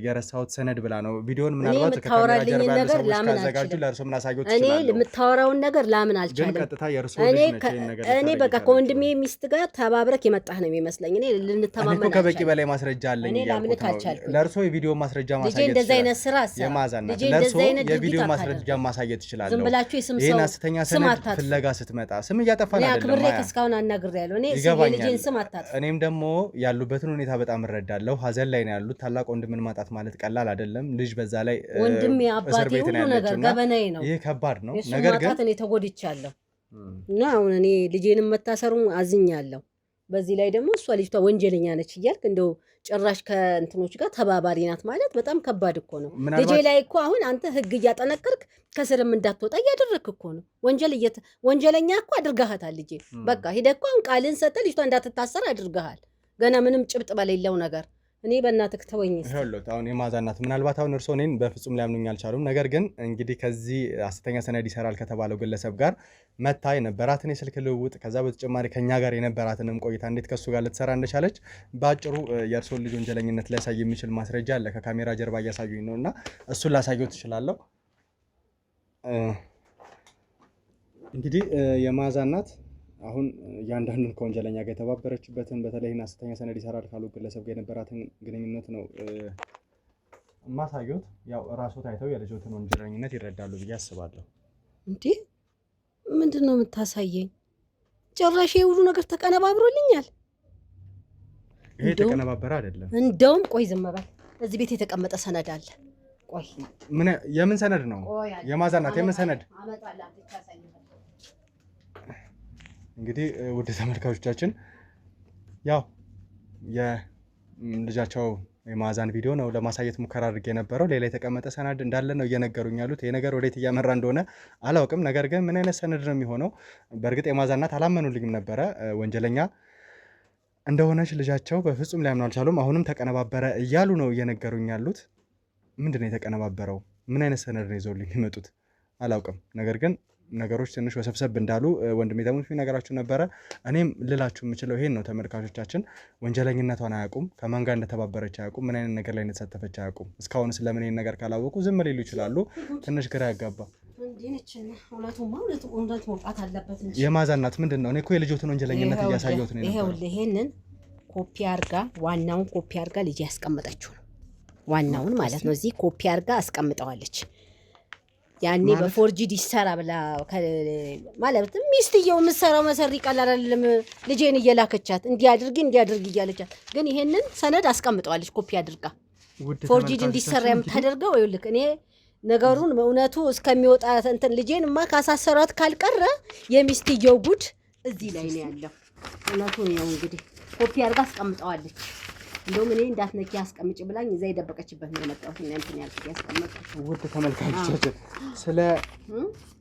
የረሳሁት ሰነድ ብላ ነው ቪዲዮን ምናልባት ከካሜራ ጀርባ ያሉ ሰዎች ካዘጋጁ ለእርሶ ምን አሳየው ትችላለህ? እኔ የምታወራውን ነገር ላምን አልቻለም። ግን ቀጥታ የእርሶ ልጅ ነች ይሄን ነገር እኔ በቃ ከወንድሜ ሚስት ጋር ተባብረክ የመጣህ ነው የሚመስለኝ። እኔ ልንተማመን እኮ ከበቂ በላይ ማስረጃ አለኝ ያልኩት ነው። ለእርሶ የቪዲዮ ማስረጃ ማሳየት ልጄ እንደዛ አይነት ስራ የማዛና ለእርሶ የቪዲዮ ማስረጃ ማሳየት ይችላል። ዝም ብላችሁ የስም ሰው ሐሰተኛ ሰነድ ፍለጋ ስትመጣ ስም እያጠፋን አይደለም። አክብሬ እስካሁን አናግሬያለሁ። እኔ ልጄን ስም አታጥፋ። እኔም ደግሞ ያሉበትን ሁኔታ በጣም እረዳለሁ። ሀዘን ላይ ነው ያሉት። ታላቅ ወንድምን ማጣት ማለት ቀላል አይደለም። ልጅ በዛ ላይ ወንድሜ አባቴ ሁሉ ነገር ገበናዬ ነው። ይሄ ከባድ ነው። ነገር ግን እኔ ተጎድቻለሁ እና አሁን እኔ ልጄንም መታሰሩ አዝኛለሁ። በዚህ ላይ ደግሞ እሷ ልጅቷ ወንጀለኛ ነች እያልክ እንደው ጭራሽ ከእንትኖች ጋር ተባባሪ ናት ማለት በጣም ከባድ እኮ ነው። ልጄ ላይ እኮ አሁን አንተ ህግ እያጠነከርክ ከስርም እንዳትወጣ እያደረግክ እኮ ነው። ወንጀለኛ እኮ አድርጋሃታል። ልጄ በቃ ሂደህ እኮ አሁን ቃልን ሰጠ ልጅቷ እንዳትታሰር አድርገሃል። ገና ምንም ጭብጥ በሌለው ነገር እኔ በእናትህ ተወኝ። ይኸውልህ አሁን የመዓዛ እናት ምናልባት አሁን እርስዎ እኔን በፍጹም ሊያምኑኝ አልቻሉም። ነገር ግን እንግዲህ ከዚህ ሐሰተኛ ሰነድ ይሰራል ከተባለው ግለሰብ ጋር መታ የነበራትን የስልክ ልውውጥ ከዛ በተጨማሪ ከኛ ጋር የነበራትንም ቆይታ እንዴት ከሱ ጋር ልትሰራ እንደቻለች በአጭሩ የእርስዎን ልጅ ወንጀለኝነት ሊያሳይ የሚችል ማስረጃ አለ። ከካሜራ ጀርባ እያሳዩኝ ነው እና እሱን ላሳየው ትችላለሁ። እንግዲህ የመዓዛ እናት አሁን እያንዳንዱን ከወንጀለኛ ጋር የተባበረችበትን በተለይ ሐሰተኛ ሰነድ ይሰራል ካሉ ግለሰብ ጋር የነበራትን ግንኙነት ነው ማሳየት። ያው ራሱ ታይተው የልጆትን ወንጀለኝነት ይረዳሉ ብዬ አስባለሁ። እንዴ ምንድን ነው የምታሳየኝ? ጭራሽ የሁሉ ነገር ተቀነባብሮልኛል። ይሄ ተቀነባበረ አይደለም። እንደውም ቆይ ዝም በል። እዚህ ቤት የተቀመጠ ሰነድ አለ። ቆይ የምን ሰነድ ነው? የመዓዛ እናት የምን ሰነድ? እንግዲህ ውድ ተመልካቾቻችን ያው የልጃቸው የመዓዛን ቪዲዮ ነው ለማሳየት ሙከራ አድርጌ የነበረው። ሌላ የተቀመጠ ሰነድ እንዳለ ነው እየነገሩኝ ያሉት። ይሄ ነገር ወዴት እያመራ እንደሆነ አላውቅም። ነገር ግን ምን አይነት ሰነድ ነው የሚሆነው? በእርግጥ የመዓዛ እናት አላመኑልኝም ነበረ። ወንጀለኛ እንደሆነች ልጃቸው በፍጹም ሊያምኑ አልቻሉም። አሁንም ተቀነባበረ እያሉ ነው እየነገሩኝ ያሉት። ምንድን ነው የተቀነባበረው? ምን አይነት ሰነድ ነው ይዘውልኝ የሚመጡት? አላውቅም። ነገር ግን ነገሮች ትንሽ ወሰብሰብ እንዳሉ ወንድሜ ተሙሽ ነገራችሁ ነበረ። እኔም ልላችሁ የምችለው ይሄን ነው። ተመልካቾቻችን ወንጀለኝነቷን አያውቁም፣ ከማን ጋር እንደተባበረች አያውቁም፣ ምን አይነት ነገር ላይ እንደተሳተፈች አያውቁም። እስካሁን ስለምን ይሄን ነገር ካላወቁ ዝም ሊሉ ይችላሉ። ትንሽ ግራ ያጋባ። መውጣት አለበት እንጂ የመዓዛ እናት ምንድን ነው? እኔ እኮ የልጆትን ወንጀለኝነት እያሳየሁት ነው። ይሄንን ኮፒ አርጋ ዋናውን ኮፒ አርጋ ልጅ ያስቀመጠችው ነው ዋናውን ማለት ነው እዚህ ኮፒ አርጋ አስቀምጠዋለች ያኔ በፎርጂድ ይሰራ ብላ ማለት ሚስትየው ምሰራው መሰሪ ቀላል አይደለም ልጄን እየላከቻት እንዲያድርጊ እያለቻት ግን ይሄንን ሰነድ አስቀምጠዋለች ኮፒ አድርጋ ፎርጂድ እንዲሰራ የምታደርገው ይልክ እኔ ነገሩን እውነቱ እስከሚወጣ እንትን ልጄንማ ካሳሰራት ካልቀረ የሚስትየው ጉድ እዚህ ላይ ነው ያለው እውነቱ ነው እንግዲህ ኮፒ አድርጋ አስቀምጠዋለች እንደውም እኔ እንዳትነኪ አስቀምጪ ብላኝ እዛ የደበቀችበት ነው የመጣሁት እና እንትን ያልኩት ያስቀመጥኩት ውድ ተመልካቾቻችን ስለ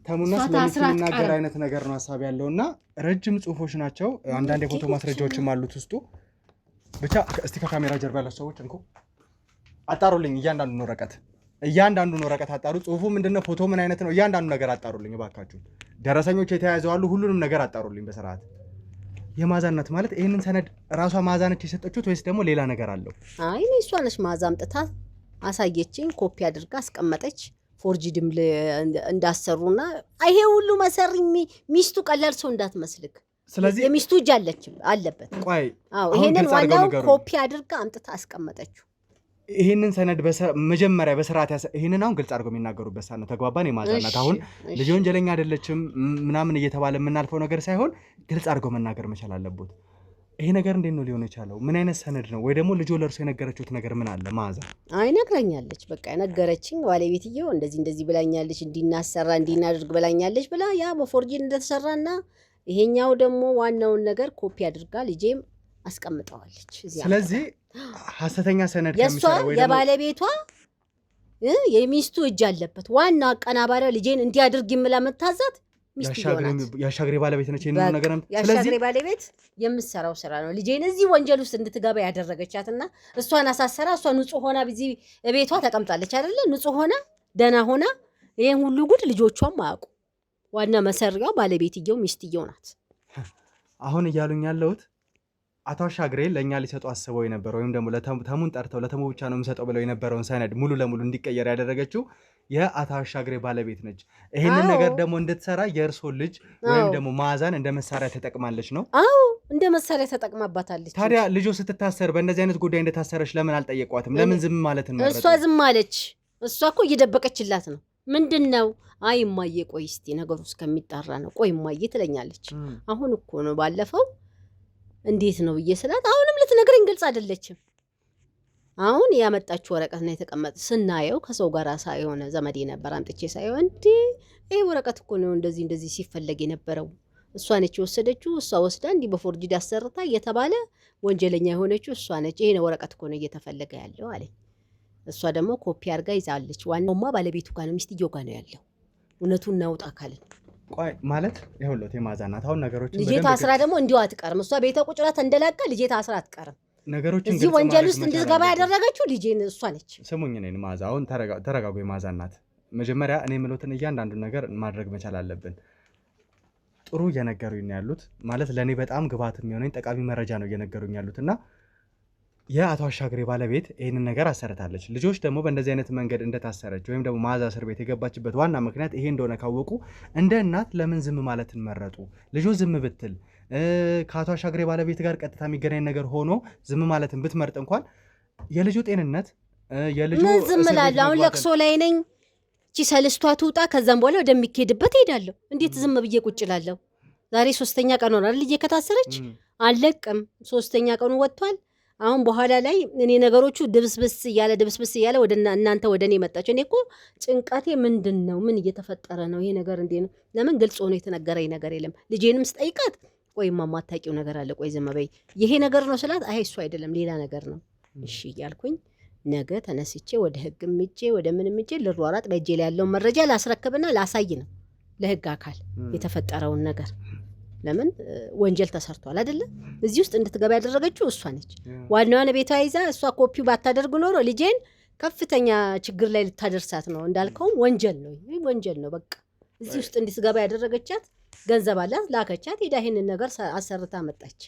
ተሙና ስለሚናገር አይነት ነገር ነው ሐሳብ ያለውና ረጅም ጽሁፎች ናቸው አንዳንድ የፎቶ ማስረጃዎችም አሉት ውስጡ ብቻ እስቲ ከካሜራ ጀርባ ያለው ሰዎች እንኮ አጣሩልኝ እያንዳንዱን ወረቀት አጣሩ ጽሁፉ ምንድነው ፎቶ ምን አይነት ነው እያንዳንዱ ነገር አጣሩልኝ እባካችሁ ደረሰኞች የተያያዙ አሉ ሁሉንም ነገር አጣሩልኝ በስርዓት የማዛናት ማለት ይሄንን ሰነድ ራሷ ማዛነች የሰጠችው ወይስ ደግሞ ሌላ ነገር አለው አይ እሷ ነች ማዛምጥታ አሳየችኝ ኮፒ አድርጋ አስቀመጠች ፎርጂድም እንዳሰሩና ይሄ ሁሉ መሰሪ ሚስቱ ቀላል ሰው እንዳትመስልክ ስለዚህ የሚስቱ እጅ አለበት ቆይ ይሄንን ዋናው ኮፒ አድርጋ አምጥታ አስቀመጠችው ይሄንን ሰነድ መጀመሪያ በስርዓት ይሄንን አሁን ግልጽ አድርገው የሚናገሩበት ሳነ ተግባባን የማዛናት አሁን ልጅ ወንጀለኛ አይደለችም ምናምን እየተባለ የምናልፈው ነገር ሳይሆን ግልጽ አድርገው መናገር መቻል አለበት ይሄ ነገር እንዴት ነው ሊሆን የቻለው ምን አይነት ሰነድ ነው ወይ ደግሞ ልጅ ለርሶ የነገረችሁት ነገር ምን አለ ማዛ አይ ነግራኛለች በቃ የነገረችኝ ባለቤትየው እንደዚህ ብላኛለች እንዲናሰራ እንዲናድርግ ብላኛለች ብላ ያ በፎርጂድ እንደተሰራና ይሄኛው ደግሞ ዋናውን ነገር ኮፒ አድርጋ ልጄም አስቀምጠዋለች ስለዚህ ሐሰተኛ ሰነድ ከሚሰራው ወይ ደግሞ የባለቤቷ የሚስቱ እጅ አለበት ዋና አቀናባሪው ልጄን እንዲያድርግ ይምላ መታዛት ያሻግሬ ባለቤት ነች ይሄን ነገር ስለዚህ ያሻግሬ ባለቤት የምትሰራው ስራ ነው ልጄን እዚህ ወንጀል ውስጥ እንድትገባ ያደረገቻትና እሷን አሳሰራ እሷ ንጹህ ሆና በዚህ ቤቷ ተቀምጣለች አይደለ ንጹህ ሆና ደና ሆና ይሄን ሁሉ ጉድ ልጆቿም አያውቁ ዋና መሰሪያው ባለቤትየው ሚስትየው ናት አሁን እያሉኝ ያለውት አቶ አሻግሬ ለኛ ሊሰጡ አስበው የነበረው ወይም ደግሞ ለተሙን ጠርተው ለተሙ ብቻ ነው የምሰጠው ብለው የነበረውን ሰነድ ሙሉ ለሙሉ እንዲቀየር ያደረገችው የአቶ አሻግሬ ባለቤት ነች ይሄንን ነገር ደግሞ እንድትሰራ የእርሶ ልጅ ወይም ደግሞ ማዛን እንደ መሳሪያ ተጠቅማለች ነው አዎ እንደ መሳሪያ ተጠቅማባታለች ታዲያ ልጆ ስትታሰር በእንደዚህ አይነት ጉዳይ እንደታሰረች ለምን አልጠየቋትም ለምን ዝም ማለት ነው እሷ ዝም አለች እሷ እኮ እየደበቀችላት ነው ምንድነው አይ እማዬ ቆይ እስቲ ነገሩ እስከሚጣራ ነው ቆይ እማዬ ትለኛለች አሁን እኮ ነው ባለፈው እንዴት ነው እየሰላት አሁንም ልትነግረኝ ግልጽ አይደለችም አሁን ያመጣችሁ ወረቀት ነው የተቀመጠ ስናየው ከሰው ጋር ሳይሆን ዘመዴ ነበር አምጥቼ ሳይሆን እንዴ ይሄ ወረቀት እኮ ነው እንደዚህ ሲፈለግ የነበረው እሷ ነች ወሰደችው እሷ ወስዳ እንዲ በፎርጂድ አሰርታ እየተባለ ወንጀለኛ የሆነችው እሷ ነች ይሄ ነው ወረቀት እኮ ነው እየተፈለገ ያለው አለ እሷ ደግሞ ኮፒ አድርጋ ይዛለች ዋናውማ ባለቤቱ ጋር ነው ሚስትየው ጋር ነው ያለው እውነቱን እናውጣ ካለ ቆይ ማለት ይሁንለት የማዛናት አሁን ነገሮችን ልጄ ታስራ ደግሞ እንዲው አትቀርም እሷ ቤተ ቁጭራ ተንደላቀ ልጄ ታስራ አትቀርም ነገሮችን እዚህ ወንጀል ውስጥ እንድትገባ ያደረገችው ልጄን እሷ ነች ስሙኝ እኔን ማዛ አሁን ተረጋጉ የማዛናት መጀመሪያ እኔ ምሎትን እያንዳንዱ ነገር ማድረግ መቻል አለብን ጥሩ እየነገሩኝ ያሉት ማለት ለኔ በጣም ግባት የሚሆነኝ ጠቃሚ መረጃ ነው እየነገሩኝ ያሉትና የአቶ አሻግሬ ባለቤት ይሄንን ነገር አሰርታለች ልጆች ደግሞ በእንደዚህ አይነት መንገድ እንደታሰረች ወይም ደግሞ ማዛ እስር ቤት የገባችበት ዋና ምክንያት ይሄ እንደሆነ ካወቁ እንደ እናት ለምን ዝም ማለትን መረጡ ልጆች ዝም ብትል ከአቶ አሻግሬ ባለቤት ጋር ቀጥታ የሚገናኝ ነገር ሆኖ ዝም ማለትን ብትመርጥ እንኳን የልጁ ጤንነት የልጁ ዝም እላለሁ አሁን ለቅሶ ላይ ነኝ እቺ ሰልስቷ ትውጣ ከዛም በኋላ ወደሚኬድበት ሄዳለሁ እንዴት ዝም ብዬ ቁጭ እላለሁ ዛሬ 3ኛ ቀን ሆኗል ልጄ ከታሰረች አልለቅም 3ኛ ቀኑ ወጥቷል አሁን በኋላ ላይ እኔ ነገሮቹ ድብስብስ እያለ ወደ እናንተ ወደ እኔ መጣች እኔ እኮ ጭንቀቴ ምንድነው ምን እየተፈጠረ ነው ይሄ ነገር እንዴ ነው ለምን ግልጽ ሆኖ የተነገረኝ ነገር የለም ልጄንም ስጠይቃት ቆይ ማማታቂው ነገር አለ ቆይ ዝም በይ ይሄ ነገር ነው ስላት አይ እሱ አይደለም ሌላ ነገር ነው እሺ እያልኩኝ ነገ ተነስቼ ወደ ህግም እጄ ወደ ምንም እጄ ልሯሯጥ በእጄ ላይ ያለው መረጃ ላስረክብና ላሳይ ነው ለህግ አካል የተፈጠረውን ነገር ለምን ወንጀል ተሰርቷል አይደለ እዚህ ውስጥ እንድትገባ ያደረገችው እሷ ነች ዋናዋን ቤቷ ይዛ እሷ ኮፒ ባታደርግ ኖሮ ልጄን ከፍተኛ ችግር ላይ ልታደርሳት ነው እንዳልከውም ወንጀል ነው ይሄ ወንጀል ነው በቃ እዚህ ውስጥ እንድትገባ ያደረገቻት ገንዘብ አላት ላከቻት ሄዳ ይሄንን ነገር አሰርታ መጣች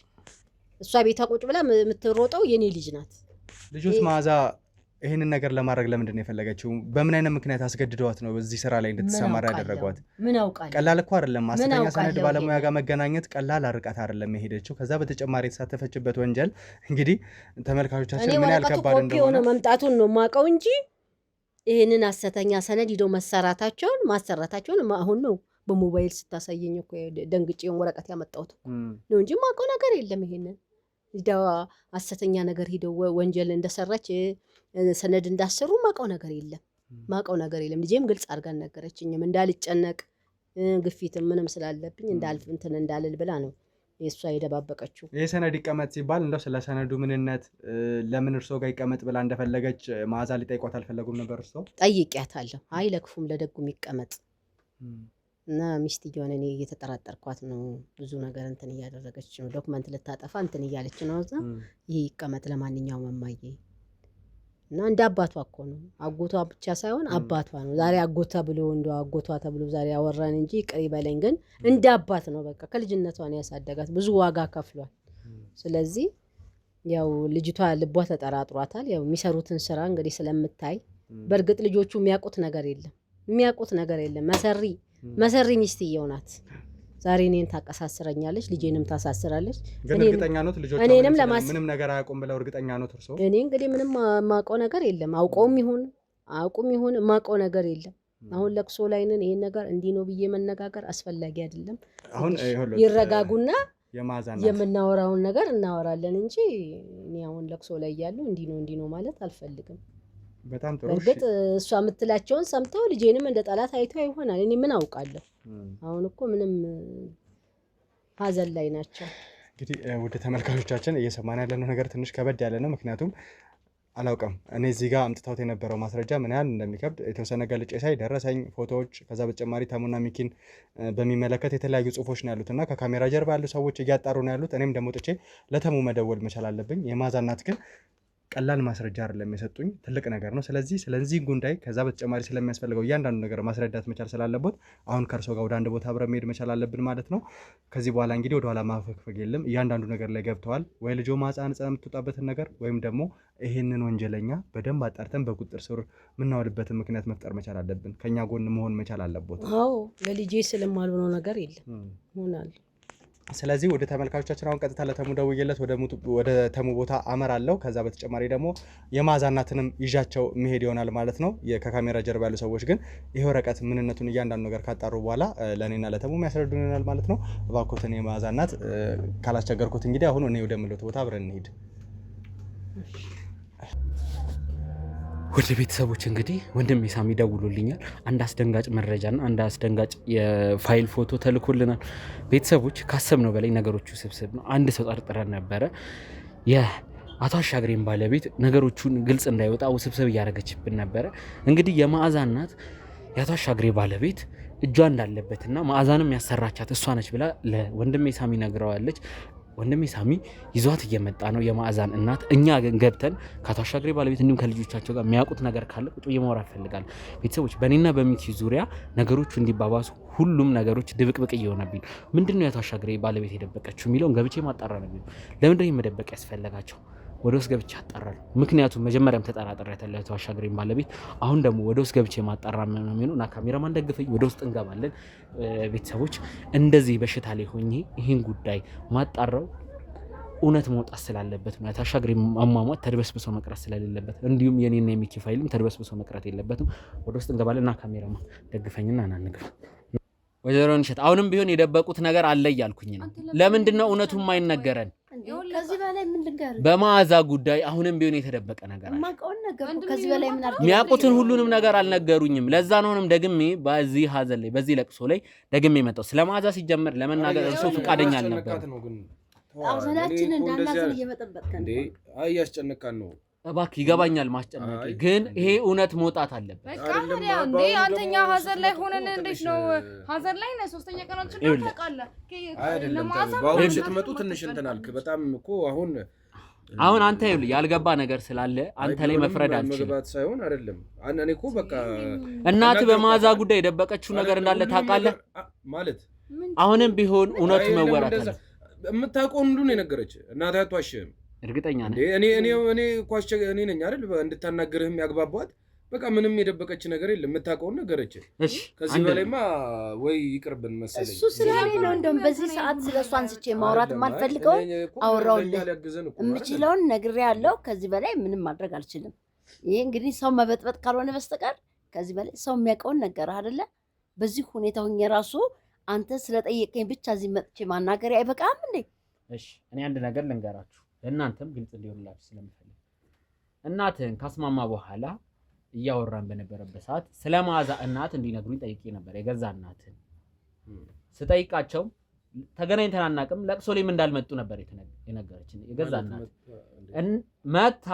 እሷ ቤቷ ቁጭ ብላ የምትሮጠው የኔ ልጅ ናት ልጆች ማዛ ይሄንን ነገር ለማድረግ ለምንድን ነው የፈለገችው? በምን አይነት ምክንያት አስገድደዋት ነው በዚህ ስራ ላይ እንድትሰማራ ያደረጓት? ምን አውቃለሁ። ቀላል እኮ አይደለም። ሐሰተኛ ሰነድ ባለሙያ ጋር መገናኘት ቀላል ርቀት አይደለም የሄደችው። ከዛ በተጨማሪ የተሳተፈችበት ወንጀል እንግዲህ ተመልካቾቻችን ምን ያህል ከባድ እንደሆነ መምጣቱን ነው የማውቀው እንጂ ይሄንን ሐሰተኛ ሰነድ ሂደው ማሰራታቸውን አሁን ነው በሞባይል ስታሳየኝ እኮ ደንግጬን ወረቀት ያመጣሁት ነው እንጂ የማውቀው ነገር የለም። ይሄንን ሂደው ሐሰተኛ ነገር ሂደው ወንጀል እንደሰራች ሰነድ እንዳሰሩ ማውቀው ነገር የለም። ልጄም ግልጽ አድርጋ ነገረችኝም እንዳልጨነቅ ግፊትም ምንም ስላለብኝ እንዳልል ብላ ነው የሷ የደባበቀችው። ይሄ ሰነድ ይቀመጥ ሲባል እንደው ስለ ሰነዱ ምንነት ለምን እርሶ ጋር ይቀመጥ ብላ እንደፈለገች መዓዛ ሊጠይቋት አልፈለጉም ነበር? እርሶ ጠይቂያታለሁ። አይ ለክፉም ለደጉም ይቀመጥ እና ሚስትየውን እኔ እየተጠራጠርኳት ነው። ብዙ ነገር እንትን እያደረገች ነው። ዶክመንት ልታጠፋ እንትን እያለች ነው። እዛ ይሄ ይቀመጥ ለማንኛውም እማዬ እና እንደ አባቷ እኮ ነው። አጎቷ ብቻ ሳይሆን አባቷ ነው። ዛሬ አጎቷ ብሎ እንደው አጎቷ ተብሎ ዛሬ ያወራን እንጂ ቅሪ በለኝ፣ ግን እንደ አባት ነው። በቃ ከልጅነቷ ነው ያሳደጋት፣ ብዙ ዋጋ ከፍሏል። ስለዚህ ያው ልጅቷ ልቧ ተጠራጥሯታል። ያው የሚሰሩትን ስራ እንግዲህ ስለምታይ በእርግጥ ልጆቹ የሚያውቁት ነገር የለም። መሰሪ ሚስትየው ናት። ዛሬ እኔን ታቀሳስረኛለች፣ ልጄንም ታሳስራለች። ግን እርግጠኛ ኖት ልጆቹ ምንም ነገር አያውቁም ብለው እርግጠኛ ኖት እርሶ? እኔ እንግዲህ ምንም የማውቀው ነገር የለም። አውቁም ይሁን የማውቀው ነገር የለም። አሁን ለቅሶ ላይ ነን። ይሄን ነገር እንዲህ ነው ብዬ መነጋገር አስፈላጊ አይደለም። አሁን ይረጋጉና የምናወራውን ነገር እናወራለን እንጂ እኔ አሁን ለቅሶ ላይ ያሉ እንዲህ ነው ማለት አልፈልግም። በጣም ጥሩ። በእርግጥ እሷ የምትላቸውን ሰምተው ልጄንም እንደ ጠላት አይተው ይሆናል። እኔ ምን አውቃለሁ? አሁን እኮ ምንም ሀዘን ላይ ናቸው። እንግዲህ ወደ ተመልካቾቻችን እየሰማን ያለነው ነገር ትንሽ ከበድ ያለ ነው። ምክንያቱም አላውቅም እኔ እዚህ ጋር አምጥተውት የነበረው ማስረጃ ምን ያህል እንደሚከብድ የተወሰነ ገልጬ ሳይ ደረሰኝ ፎቶዎች፣ ከዛ በተጨማሪ ተሙና ሚኪን በሚመለከት የተለያዩ ጽሁፎች ነው ያሉትና ከካሜራ ጀርባ ያሉ ሰዎች እያጣሩ ነው ያሉት። እኔም ደግሞ ጥቼ ለተሙ መደወል መቻል አለብኝ። የመዓዛ እናት ግን ቀላል ማስረጃ አይደለም የሰጡኝ፣ ትልቅ ነገር ነው። ስለዚህ ጉዳይ ከዛ በተጨማሪ ስለሚያስፈልገው እያንዳንዱ ነገር ማስረዳት መቻል ስላለበት አሁን ከእርሶ ጋር ወደ አንድ ቦታ አብረን መሄድ መቻል አለብን ማለት ነው። ከዚህ በኋላ እንግዲህ ወደኋላ ማፈግፈግ የለም። እያንዳንዱ ነገር ላይ ገብተዋል ወይ ልጆ ማህፀን የምትወጣበትን ነገር ወይም ደግሞ ይሄንን ወንጀለኛ በደንብ አጣርተን በቁጥጥር ስር የምናውልበትን ምክንያት መፍጠር መቻል አለብን። ከኛ ጎን መሆን መቻል አለበት። አዎ ለልጄ ስለማልሆነው ነገር የለም ሆናል። ስለዚህ ወደ ተመልካቾቻችን አሁን ቀጥታ ለተሙ ደውዬለት ወደ ተሙ ቦታ አመራለሁ። ከዛ በተጨማሪ ደግሞ የመዓዛ እናትንም ይዣቸው መሄድ ይሆናል ማለት ነው። ከካሜራ ጀርባ ያሉ ሰዎች ግን ይሄ ወረቀት ምንነቱን እያንዳንዱ ነገር ካጣሩ በኋላ ለእኔና ለተሙ የሚያስረዱን ይሆናል ማለት ነው። እባክዎትን የመዓዛ እናት ካላስቸገርኩት እንግዲህ አሁን እኔ ወደምሎት ቦታ አብረን እንሂድ። ወደ ቤተሰቦች እንግዲህ ወንድሜ ሳሚ ደውሎልኛል። አንድ አስደንጋጭ መረጃና አንድ አስደንጋጭ የፋይል ፎቶ ተልኮልናል። ቤተሰቦች ካሰብነው በላይ ነገሮቹ ስብስብ ነው። አንድ ሰው ጠርጥረን ነበረ። የአቶ አሻግሬን ባለቤት ነገሮቹን ግልጽ እንዳይወጣ ውስብስብ እያደረገችብን ነበረ። እንግዲህ የመዓዛ እናት የአቶ አሻግሬ ባለቤት እጇ እንዳለበትና መዓዛንም ያሰራቻት እሷ ነች ብላ ለወንድሜ ሳሚ ነግረዋለች። ወንድሜ ሳሚ ይዟት እየመጣ ነው የመዓዛን እናት። እኛ ግን ገብተን ከአቶ አሻግሬ ባለቤት እንዲሁም ከልጆቻቸው ጋር የሚያውቁት ነገር ካለ ቁጭ ብዬ ማውራት እፈልጋለሁ። ቤተሰቦች በእኔና በሚኪ ዙሪያ ነገሮቹ እንዲባባሱ ሁሉም ነገሮች ድብቅብቅ እየሆነብኝ ነው። ምንድን ነው የአቶ አሻግሬ ባለቤት የደበቀችው የሚለውን ገብቼ ማጣራ ነው። ለምንድን ነው መደበቅ ያስፈለጋቸው? ወደ ውስጥ ገብቼ አጣራለሁ። ምክንያቱም መጀመሪያም ተጠራጥሬያታለሁ የአቶ አሻግሬን ባለቤት። አሁን ደግሞ ወደ ውስጥ ገብቼ ማጣራ ነው የሚሆነው እና ካሜራማን ደግፈኝ፣ ወደ ውስጥ እንገባለን። ቤተሰቦች እንደዚህ በሽታ ላይ ሆኜ ይህን ጉዳይ ማጣራው እውነት መውጣት ስላለበት ነው። የአቶ አሻግሬ አሟሟት ተድበስብሶ መቅረት ስለሌለበት፣ እንዲሁም የኔና የሚኪ ፋይልም ተድበስብሶ መቅረት የለበትም። ወደ ውስጥ እንገባለን እና ካሜራማን ደግፈኝና እናንግባ። ወይዘሮ ንሸት አሁንም ቢሆን የደበቁት ነገር አለ እያልኩኝ ነው። ለምንድን ነው እውነቱን የማይነገረን? ከዚህ በላይ ምን ልንገር? በመዓዛ ጉዳይ አሁንም ቢሆን የተደበቀ ነገር አለ። ማቀውን ነገር ከዚህ በላይ ምን አድርገው የሚያውቁትን ሁሉንም ነገር አልነገሩኝም። ለዛ ነው አሁንም ደግሜ በዚህ ሀዘን ላይ በዚህ ለቅሶ ላይ ደግሜ መጣሁ። ስለ መዓዛ ሲጀመር ለመናገር እርሱ ፈቃደኛ አልነበረም። አሁናችን እንዳናዘን እየበጠበጥከን እንዴ? አይ ያስጨነቃን ነው። እባክህ ይገባኛል ማስጨነቅ፣ ግን ይሄ እውነት መውጣት አለበት። በቃ ታዲያ እንዴ አንተኛ ሀዘን ላይ ሆነን እንዴት ነው ሀዘን ላይ ነው? ሶስተኛ ቀናችን ነው ታውቃለህ። አይደለም ባሁን ስትመጡ ትንሽ እንትን አልክ በጣም እኮ። አሁን አንተ ይኸውልህ ያልገባ ነገር ስላለ አንተ ላይ መፍረድ አልችልም። መግባት ሳይሆን አይደለም እኔ እኮ በቃ እናት በመዓዛ ጉዳይ የደበቀችው ነገር እንዳለ ታውቃለህ ማለት። አሁንም ቢሆን እውነቱ መወራት አለ። የምታውቀውን ሁሉ ነው የነገረች እናትህ። አትዋሽም እርግጠኛ ነኝ እኔ ኳስ እኔ ነኝ አይደል እንድታናገርህም ያግባባት በቃ ምንም የደበቀች ነገር የለም የምታውቀው ነገረች እሺ ከዚህ በላይማ ወይ ይቅርብን መሰለኝ እሱ ስለኔ ነው እንደውም በዚህ ሰዓት ስለሱ አንስቼ ማውራት ማልፈልገው አውራውልህ የምችለውን ነግሬያለሁ ከዚህ በላይ ምንም ማድረግ አልችልም ይሄ እንግዲህ ሰው መበጥበጥ ካልሆነ በስተቀር ከዚህ በላይ ሰው የሚያውቀውን ነገር አይደለ በዚህ ሁኔታ ሆኜ ራሱ አንተ ስለጠየቀኝ ብቻ እዚህ መጥቼ ማናገር አይበቃም እንዴ እሺ እኔ አንድ ነገር ልንገራችሁ ለእናንተም ግልጽ እንዲሆንላችሁ ስለምፈልግ እናትህን ካስማማ በኋላ እያወራን በነበረበት ሰዓት ስለማዛ እናት እንዲነግሩኝ ጠይቄ ነበር የገዛ እናትህን ስጠይቃቸው ተገናኝተን አናውቅም ለቅሶ ላይም እንዳልመጡ ነበር የነገረችን የገዛ እናት መታ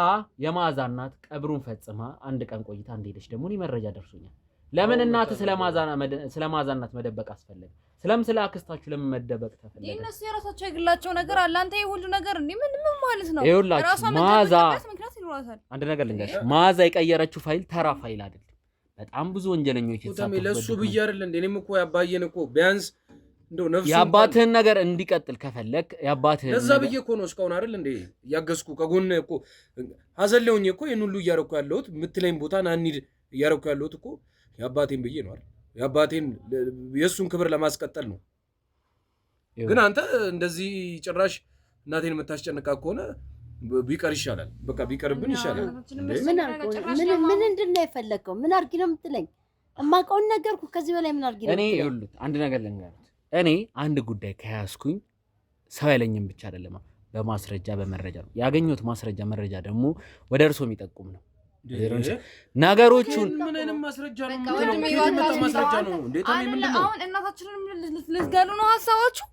የማዛ እናት ቀብሩን ፈጽማ አንድ ቀን ቆይታ እንደሄደች ደግሞ እኔ መረጃ ደርሶኛል ለምን እናት ስለማዛ እናት መደበቅ አስፈለገ ስለም ስለ አክስታችሁ ለምን መደበቅ ተፈለገ የነሱ የራሳቸው የግላቸው ነገር አለ አንተ ይሁሉ ነገር እንዴ ምን ማለት ነው ራሷ ማዛ አንድ ነገር ልንገርሽ ማዛ የቀየረችው ፋይል ተራ ፋይል አይደለም በጣም ብዙ ወንጀለኞች የተሳተፉበት ለሱ ብዬ አይደል እንዴ እኔም እኮ ያባየን እኮ ቢያንስ እንደው ነፍሱ ያባትህን ነገር እንዲቀጥል ከፈለክ ያባትህን ለዛ ብዬ እኮ ነው እስካሁን አይደል እንዴ ያገዝኩ ከጎን እኮ ሀዘለውኝ እኮ ይሄን ሁሉ እያረኩ ያለሁት ምትለኝ ቦታ ናኒድ እያረኩ ያለሁት እኮ ያባቴን ብዬ ነው አይደል ያባቴን የሱን ክብር ለማስቀጠል ነው ግን አንተ እንደዚህ ጭራሽ እናቴን የምታስጨንቃ ከሆነ ቢቀር ይሻላል በቃ ቢቀርብን ይሻላል ምን እንደነው የፈለከው ምን አርጊ ነው የምትለኝ እማቀውን ነገርኩ ከዚህ በላይ ምን አርጊ ነው እኔ ይሉት አንድ ነገር ልንገርህ እኔ አንድ ጉዳይ ከያዝኩኝ ሰው ያለኝም ብቻ አይደለም በማስረጃ በመረጃ ነው ያገኘሁት ማስረጃ መረጃ ደግሞ ወደ እርሶ የሚጠቁም ነው ነገሮቹን ምን አይነት ማስረጃ ነው ምንድነው ማስረጃ ነው እንዴት ምንድነው አሁን እናታችንን ልትገሉ ነው ሐሳባችሁ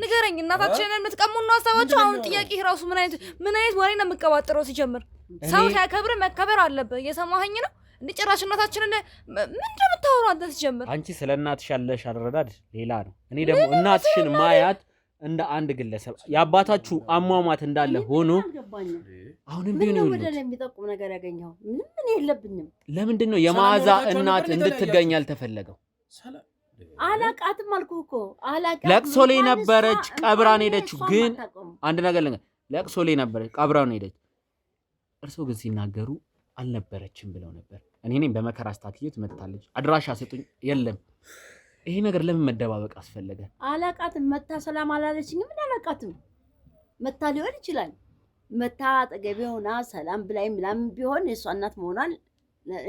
ንገረኝ እናታችንን የምትቀሙ ነው ሐሳባችሁ አሁን ጥያቄ ራሱ ምን አይነት ወሬ ነው የምትቀባጥረው ሲጀምር ሰው ሲያከብር መከበር አለበት የሰማኸኝ ነው እንዴ ጭራሽ እናታችንን ምን እንደምታወሩ አንተ ሲጀምር አንቺ ስለ እናትሽ ያለሽ አረዳድ ሌላ ነው እኔ ደግሞ እናትሽን ማያት እንደ አንድ ግለሰብ ያባታችሁ አሟሟት እንዳለ ሆኖ አሁንም ቢሆን ነው ወደ ላይ የሚጠቁም ነገር ያገኘው ምን የለብኝም ለምንድን ነው የማዛ እናት እንድትገኝ ያልተፈለገው አላቃትም አልኩህ እኮ አላቃት ለቅሶ ላይ ነበረች ቀብራን ሄደች ግን አንድ ነገር ለቅሶ ላይ ነበረች ቀብራን ሄደች እርሶ ግን ሲናገሩ አልነበረችም ብለው ነበር እኔም በመከራ አስታክየት መጣለች አድራሻ ሰጡኝ የለም ይሄ ነገር ለምን መደባበቅ አስፈለገ አላቃትም መታ ሰላም አላለችኝ ምን አላቃትም መታ ሊሆን ይችላል መታ አጠገቤ ሆና ሰላም ብላይ ምናምን ቢሆን የሷ እናት መሆኗን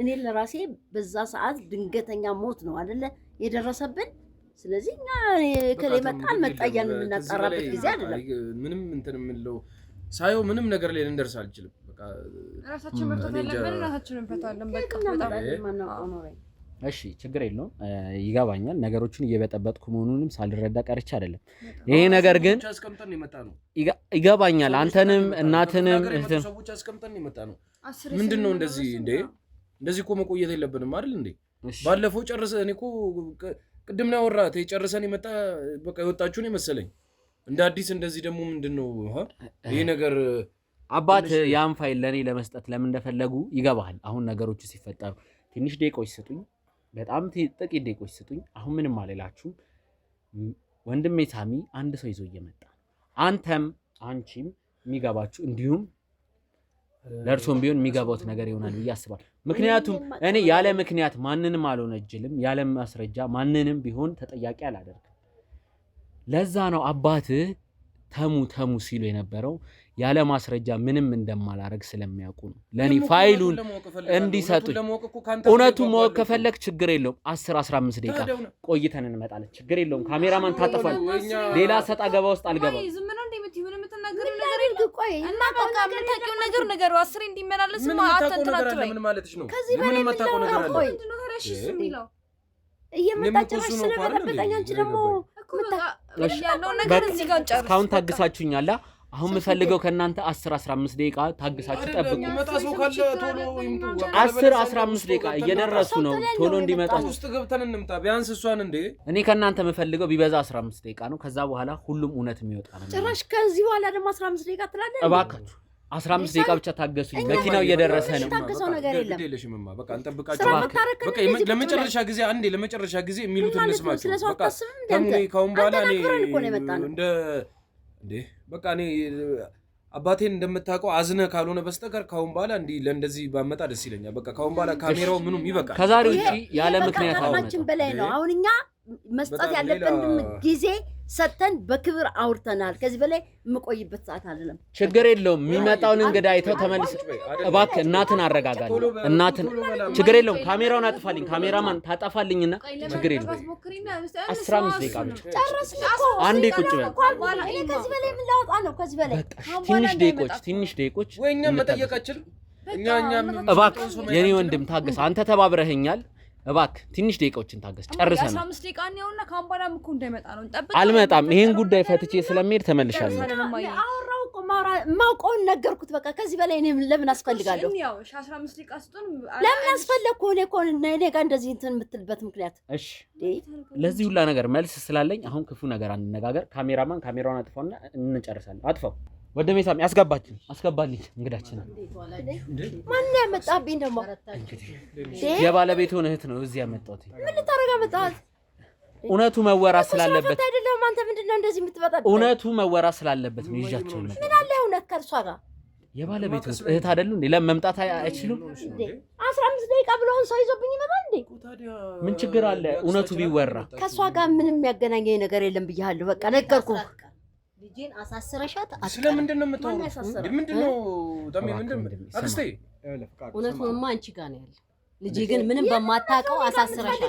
እኔ ለራሴ በዛ ሰዓት ድንገተኛ ሞት ነው አይደለ የደረሰብን ስለዚህ እኛ ከለመጣል መጣያን የምናጣራበት ጊዜ አይደለም ምንም እንትን ምንለው ሳይው ምንም ነገር ላይ ልንደርስ አልችልም በቃ ራሳችን መፍታት አለብን ራሳችን እንፈታለን በቃ በጣም እሺ ችግር የለውም ይገባኛል ነገሮችን እየበጠበጥኩ መሆኑንም ሳልረዳ ቀርቼ አይደለም ይሄ ነገር ግን አስቀምጠን የመጣ ነው ይገባኛል አንተንም እናትንም ሰዎች አስቀምጠን የመጣ ነው ምንድነው እንደዚህ እኮ መቆየት የለብንም አይደል እንዴ ባለፈው ጨርሰ እኔ እኮ ቅድም ነው ያወራሁት ጨርሰን የመጣ በቃ የወጣችሁ ነው መሰለኝ እንደ አዲስ እንደዚህ ደግሞ ምንድነው ይሄ ነገር አባት ያን ፋይል ለኔ ለመስጠት ለምን እንደፈለጉ ይገባሃል አሁን ነገሮቹ ሲፈጠሩ ትንሽ ደቂቃዎች ስጡኝ በጣም ጥቂት ደቂቃዎች ስጡኝ አሁን ምንም አልላችሁም ወንድሜ ሳሚ አንድ ሰው ይዞ እየመጣ አንተም አንቺም የሚገባችሁ እንዲሁም ለርሶም ቢሆን የሚገባውት ነገር ይሆናል ብዬ አስባለሁ ምክንያቱም እኔ ያለ ምክንያት ማንንም አልሆነጅልም ያለ ማስረጃ ማንንም ቢሆን ተጠያቂ አላደርግም ለዛ ነው አባትህ ተሙ ሲሉ የነበረው ያለ ማስረጃ ምንም እንደማላረግ ስለሚያውቁ ነው ለኔ ፋይሉን እንዲሰጡኝ እውነቱን ማወቅ ከፈለክ ችግር የለውም 10-15 ደቂቃ ቆይተን እንመጣለን ችግር የለውም ካሜራማን ታጠፋል ሌላ ሰጣ ገባ ውስጥ አልገባም ዝም ነው እንደምትይ ምንም ተናገሪ ነገር የለም ቆይ እና በቃ የምታውቂው ነገር 10 እንዲመላለስ አትንትናት ምን ማለትሽ ነው ከዚህ በላይ የምታውቀው ነገር አለ ምንድነው ታረሽ የሚለው እየመጣች ስለበረበቀኝ አንቺ ደግሞ ያለው ነገር እዚህ ጋር ጨርስ ካሁን ታግሳችሁኛል አሁን የምፈልገው ከናንተ 10-15 ደቂቃ ታግሳችሁ ጠብቁ 10-15 ደቂቃ እየደረሱ ነው ቶሎ እንዲመጣ ውስጥ ገብተን እንምጣ ቢያንስ እሷን እንዴ እኔ ከናንተ የምፈልገው ቢበዛ 15 ደቂቃ ነው ከዛ በኋላ ሁሉም እውነት የሚወጣ ነው ጭራሽ ከዚህ በኋላ ደግሞ 15 ደቂቃ ትላለህ እባካችሁ 15 ደቂቃ ብቻ ታገሱኝ መኪናው እየደረሰ ነው ታገሰው ነገር የለም ግዴለሽምማ በቃ እንጠብቃችሁ በቃ ለመጨረሻ ጊዜ የሚሉትን እንስማችሁ በቃ ከሙኒ ካሁን በኋላ እኔ እንደ በቃ እኔ አባቴን እንደምታውቀው አዝነ ካልሆነ በስተቀር ካሁን በኋላ እንዲህ ለእንደዚህ ባመጣ ደስ ይለኛል። በቃ ካሁን በኋላ ካሜራው ምኑም ይበቃል። ከዛሬ ውጪ ያለ ምክንያት አሁን በላይ ነው። አሁን እኛ መስጠት ያለብን ጊዜ ሰተን በክብር አውርተናል። ከዚህ በላይ የምቆይበት ሰዓት አይደለም። ችግር የለውም። የሚመጣውን እንግዳ አይተው ተመልስ። እባክህ እናትን አረጋጋል። እናትን ችግር የለውም። ካሜራውን አጥፋልኝ። ካሜራማን ታጠፋልኝና ችግር የለውም። 15 ደቂቃ ብቻ አንዴ ቁጭ በል። ከዚህ በላይ ምን ላወጣ ነው? ከዚህ በላይ ትንሽ ደቂቆች ወይ እኛም መጠየቃችን እኛ እባክህ የኔ ወንድም ታገስ። አንተ ተባብረኸኛል። እባክህ ትንሽ ደቂቃዎችን ታገስ። ጨርሰናል። 15 ደቂቃ ነውና ካምባላም እኮ እንዳይመጣ ነው እንጠብቅ። አልመጣም። ይሄን ጉዳይ ፈትቼ ስለሚሄድ ተመልሻለሁ። አወራው እኮ ማውቀውን ነገርኩት። በቃ ከዚህ በላይ እኔ ለምን አስፈልጋለሁ? ያው 15 ደቂቃ ስጡን። ለምን አስፈለግኩ? እኔ እኮ እኔ ጋር እንደዚህ እንትን የምትልበት ምክንያት እሺ፣ ለዚህ ሁላ ነገር መልስ ስላለኝ አሁን ክፉ ነገር አንነጋገር። ካሜራማን ካሜራውን አጥፋውና እንጨርሳለን። አጥፋው። ወደ ሜሳም አስገባልኝ እንግዳችን። ማን ያመጣብኝ ደግሞ? የባለቤቱ እህት ነው እዚህ ያመጣሁት። ምን ልታረጋ መጣት? እውነቱ መወራት ስላለበት አይደለም። አንተ ምንድነው እንደዚህ የምትበጣጥ? እውነቱ መወራት ስላለበት ነው ይዣቸው ነው። ምን አለ እውነት ከእርሷ ጋር? የባለቤቱ እህት አይደሉ እንዴ? ለምን መምጣት አይችሉም? 15 ደቂቃ ብለውን ሰው ይዞብኝ ይመጣል እንዴ? ምን ችግር አለ? እውነቱ ቢወራ ከእሷ ጋር ምንም የሚያገናኘኝ ነገር የለም ብያለሁ። በቃ ነገርኩህ። ልጄን አሳስረሻት ስለምንድን ነው የምታወራው? ምንድነው ደሜ ምንድነው? አክስቴ እውነቱንማ አንቺ ጋር ነው ያለው። ልጄ ግን ምንም በማታውቀው አሳስረሻት።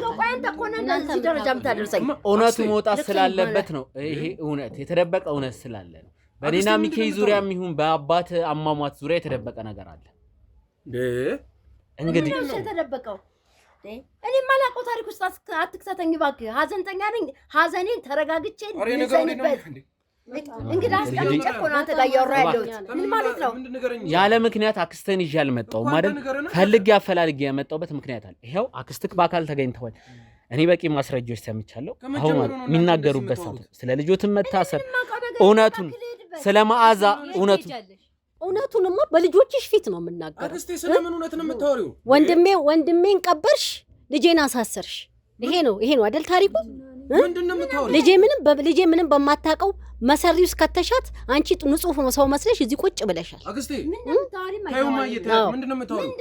እናንተ ደረጃ የምታደርሰኝ እውነቱ መውጣት ስላለበት ነው። ይሄ እውነት የተደበቀ እውነት ስላለ ነው። በኔና ሚኬ ዙሪያም ይሁን በአባት አሟሟት ዙሪያ የተደበቀ ነገር አለ። እንግዲህ የተደበቀው እኔ ማላውቀው ታሪክ ውስጥ አትክተተኝ እባክህ። ሀዘንተኛ ነኝ። ሀዘኔን ተረጋግቼ ልዘንበት እንግዲህ አስቀምጬ እኮ ነው አንተ ጋር እያወራሁ ያለሁት። ምን ማለት ነው? ያለ ምክንያት አክስትህን ይዤ አልመጣሁም አይደል? ፈልጌ አፈላልጌ የመጣሁበት ምክንያት አለ። ይኸው አክስትህ በአካል ተገኝተዋል። እኔ በቂ ማስረጃዎች ሰምቻለሁ። አሁን የሚናገሩበት ሰዓት ስለ ልጆትን መታሰር እውነቱን ስለ መዓዛ እውነቱንማ በልጆችሽ ፊት ነው የምናገረው። አክስቴ ስለምን እውነት ነው የምታወሪው? ወንድሜን ቀበርሽ፣ ልጄን አሳሰርሽ። ይሄ ነው አይደል ታሪኩ? ምንድነው የምታወሪው? ልጄ ምንም በማታውቀው መሰሪው እስከተሻት አንቺ ንጹህ ሰው መስለሽ እዚህ ቁጭ ብለሻል። አክስቴ ምንድነው የምታወሪው? ምንድነው የምታወሪው?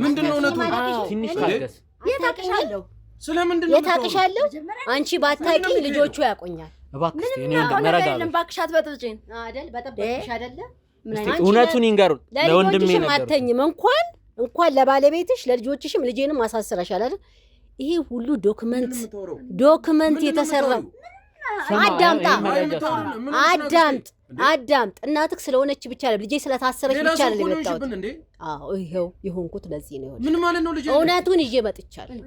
ምንድነው እውነቱን? ትንሽ ታገስ። የታቀሻለሁ ስለምንድነው የታቀሻለሁ? አንቺ ባታቂ ልጆቹ ያቆኛል። እባክሽ እኔ እንደመረጋጋት ባክሻት በጥብጭን አይደል? በጠብጥሽ አይደለ? እውነቱን ይንገሩ። ለወንድሜ ነው አተኝም እንኳን ለባለቤትሽ ለልጆችሽም ልጄንም አሳስረሻል አይደል? ይሄ ሁሉ ዶክመንት የተሰራው አዳምጥ። እናትህ ስለሆነች ብቻ አይደለም፣ ልጄ ስለታሰረች ብቻ አይደለም የመጣሁት። አዎ ይሄው የሆንኩት ለዚህ ነው። ምን ማለት ነው? ልጄ እውነቱን ይዤ መጥቻለሁ።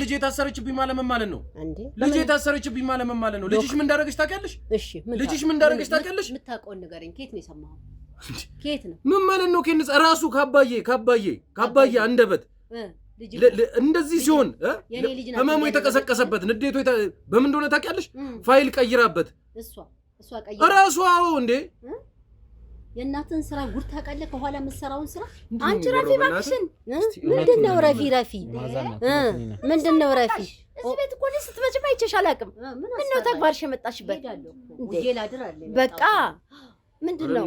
ልጄ ታሰረችብኝ ማለት ምን ማለት ነው? ልጄ ታሰረችብኝ ማለት ምን ማለት ነው? ልጅሽ ምን እንዳደረገች ታውቂያለሽ? እሺ ልጅሽ ምን እንዳደረገች ታውቂያለሽ? የምታውቀውን ንገረኝ። ከየት ነው የሰማኸው? ከየት ነው? ምን ማለት ነው? ከነጽ ራሱ ካባዬ አንደበት እንደዚህ ሲሆን ህመሙ የተቀሰቀሰበት ንዴቱ በምን እንደሆነ ታውቂያለሽ? ፋይል ቀይራበት እሷ ቀይራ ራሱ። አዎ እንዴ የእናትን ስራ ጉድ ታውቃለህ? ከኋላ የምትሰራውን ስራ አንቺ ረፊ እባክሽን። ምንድነው ረፊ? ምንድነው ረፊ? እዚህ ቤት እኮ ስትመጪ አይቼሽ አላውቅም። ምነው ተግባርሽ የመጣሽበት? በቃ ምንድነው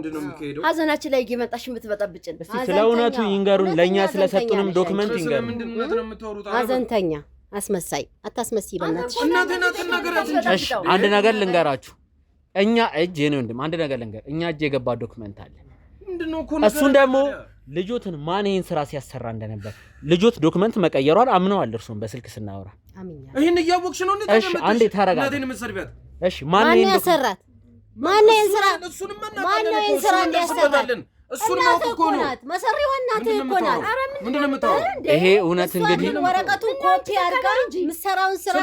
ሀዘናችን ላይ እየመጣሽ የምትበጠብጭን? እስቲ ስለ እውነቱ ይንገሩን። ለእኛ ስለሰጡንም ዶክመንት ይንገሩን። ሀዘንተኛ አስመሳይ አታስመስይ በእናትሽ። እሺ አንድ ነገር ልንገራችሁ። እኛ እጅ የኔ ወንድም አንድ ነገር ልንገር። እኛ እጅ የገባ ዶክመንት አለ። እሱን ደግሞ ልጆትን ማን ይህን ስራ ሲያሰራ እንደነበር ልጆት ዶክመንት መቀየሯን አምነዋል። እርሱን በስልክ ስናወራ ይህን እያወቅሽ ነው? እሺ አንዴ ታረጋግጥ። እሺ ማን ያሰራት? ማነው እንስራት? ማነው እንስራት እንዲያሰራት? እሱን ነው እኮ ነው መሰሪው እናትህ እኮ ናት። ምንድነው የምታወራው? ይሄ እውነት እንግዲህ ወረቀቱን ኮፒ አድርጋ ምሰራውን ስራ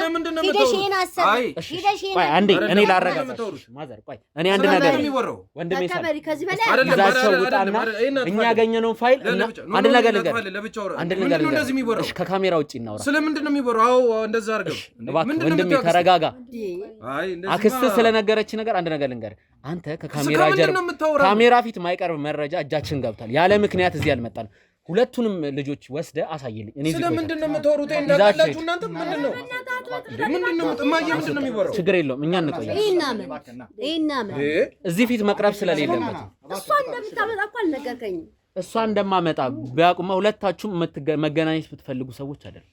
ሂደሽ ይሄን አሰራ ሂደሽ ይሄን ቆይ አንዴ እኔ ላረጋጋሽ ማዘር። ቆይ እኔ አንድ ነገር ወንድሜ ተከበሪ። ከዚህ በላይ ይዛቸው ውጣና እኛ ያገኘነውን ፋይል አንድ ነገር ልንገር። አንድ ነገር ልንገር። እሺ ከካሜራ ውጪ እናውራ። ስለምንድነው የሚወራው? አዎ እንደዛ አድርገው ወንድሜ ተረጋጋ። አክስት ስለነገረች ነገር አንድ ነገር ልንገር። አንተ ከካሜራ ጀርባ ካሜራ ፊት ማይቀርብ መረጃ እጃችን ገብቷል። ያለ ምክንያት እዚህ አልመጣንም። ሁለቱንም ልጆች ወስደ አሳይልኝ። እኔ ስለምንድን ነው የምታወሩት? እንዳላችሁ እናንተ ምንድነው እማዬ ምንድነው የሚወራው? ችግር የለውም እኛ እንቆያለን። ይናምን እዚህ ፊት መቅረብ ስለሌለበት እሷ እንደምታመጣ እኮ አልነገርከኝም። እሷ እንደማመጣ ቢያቁማ ሁለታችሁም መገናኘት ብትፈልጉ ሰዎች አይደል?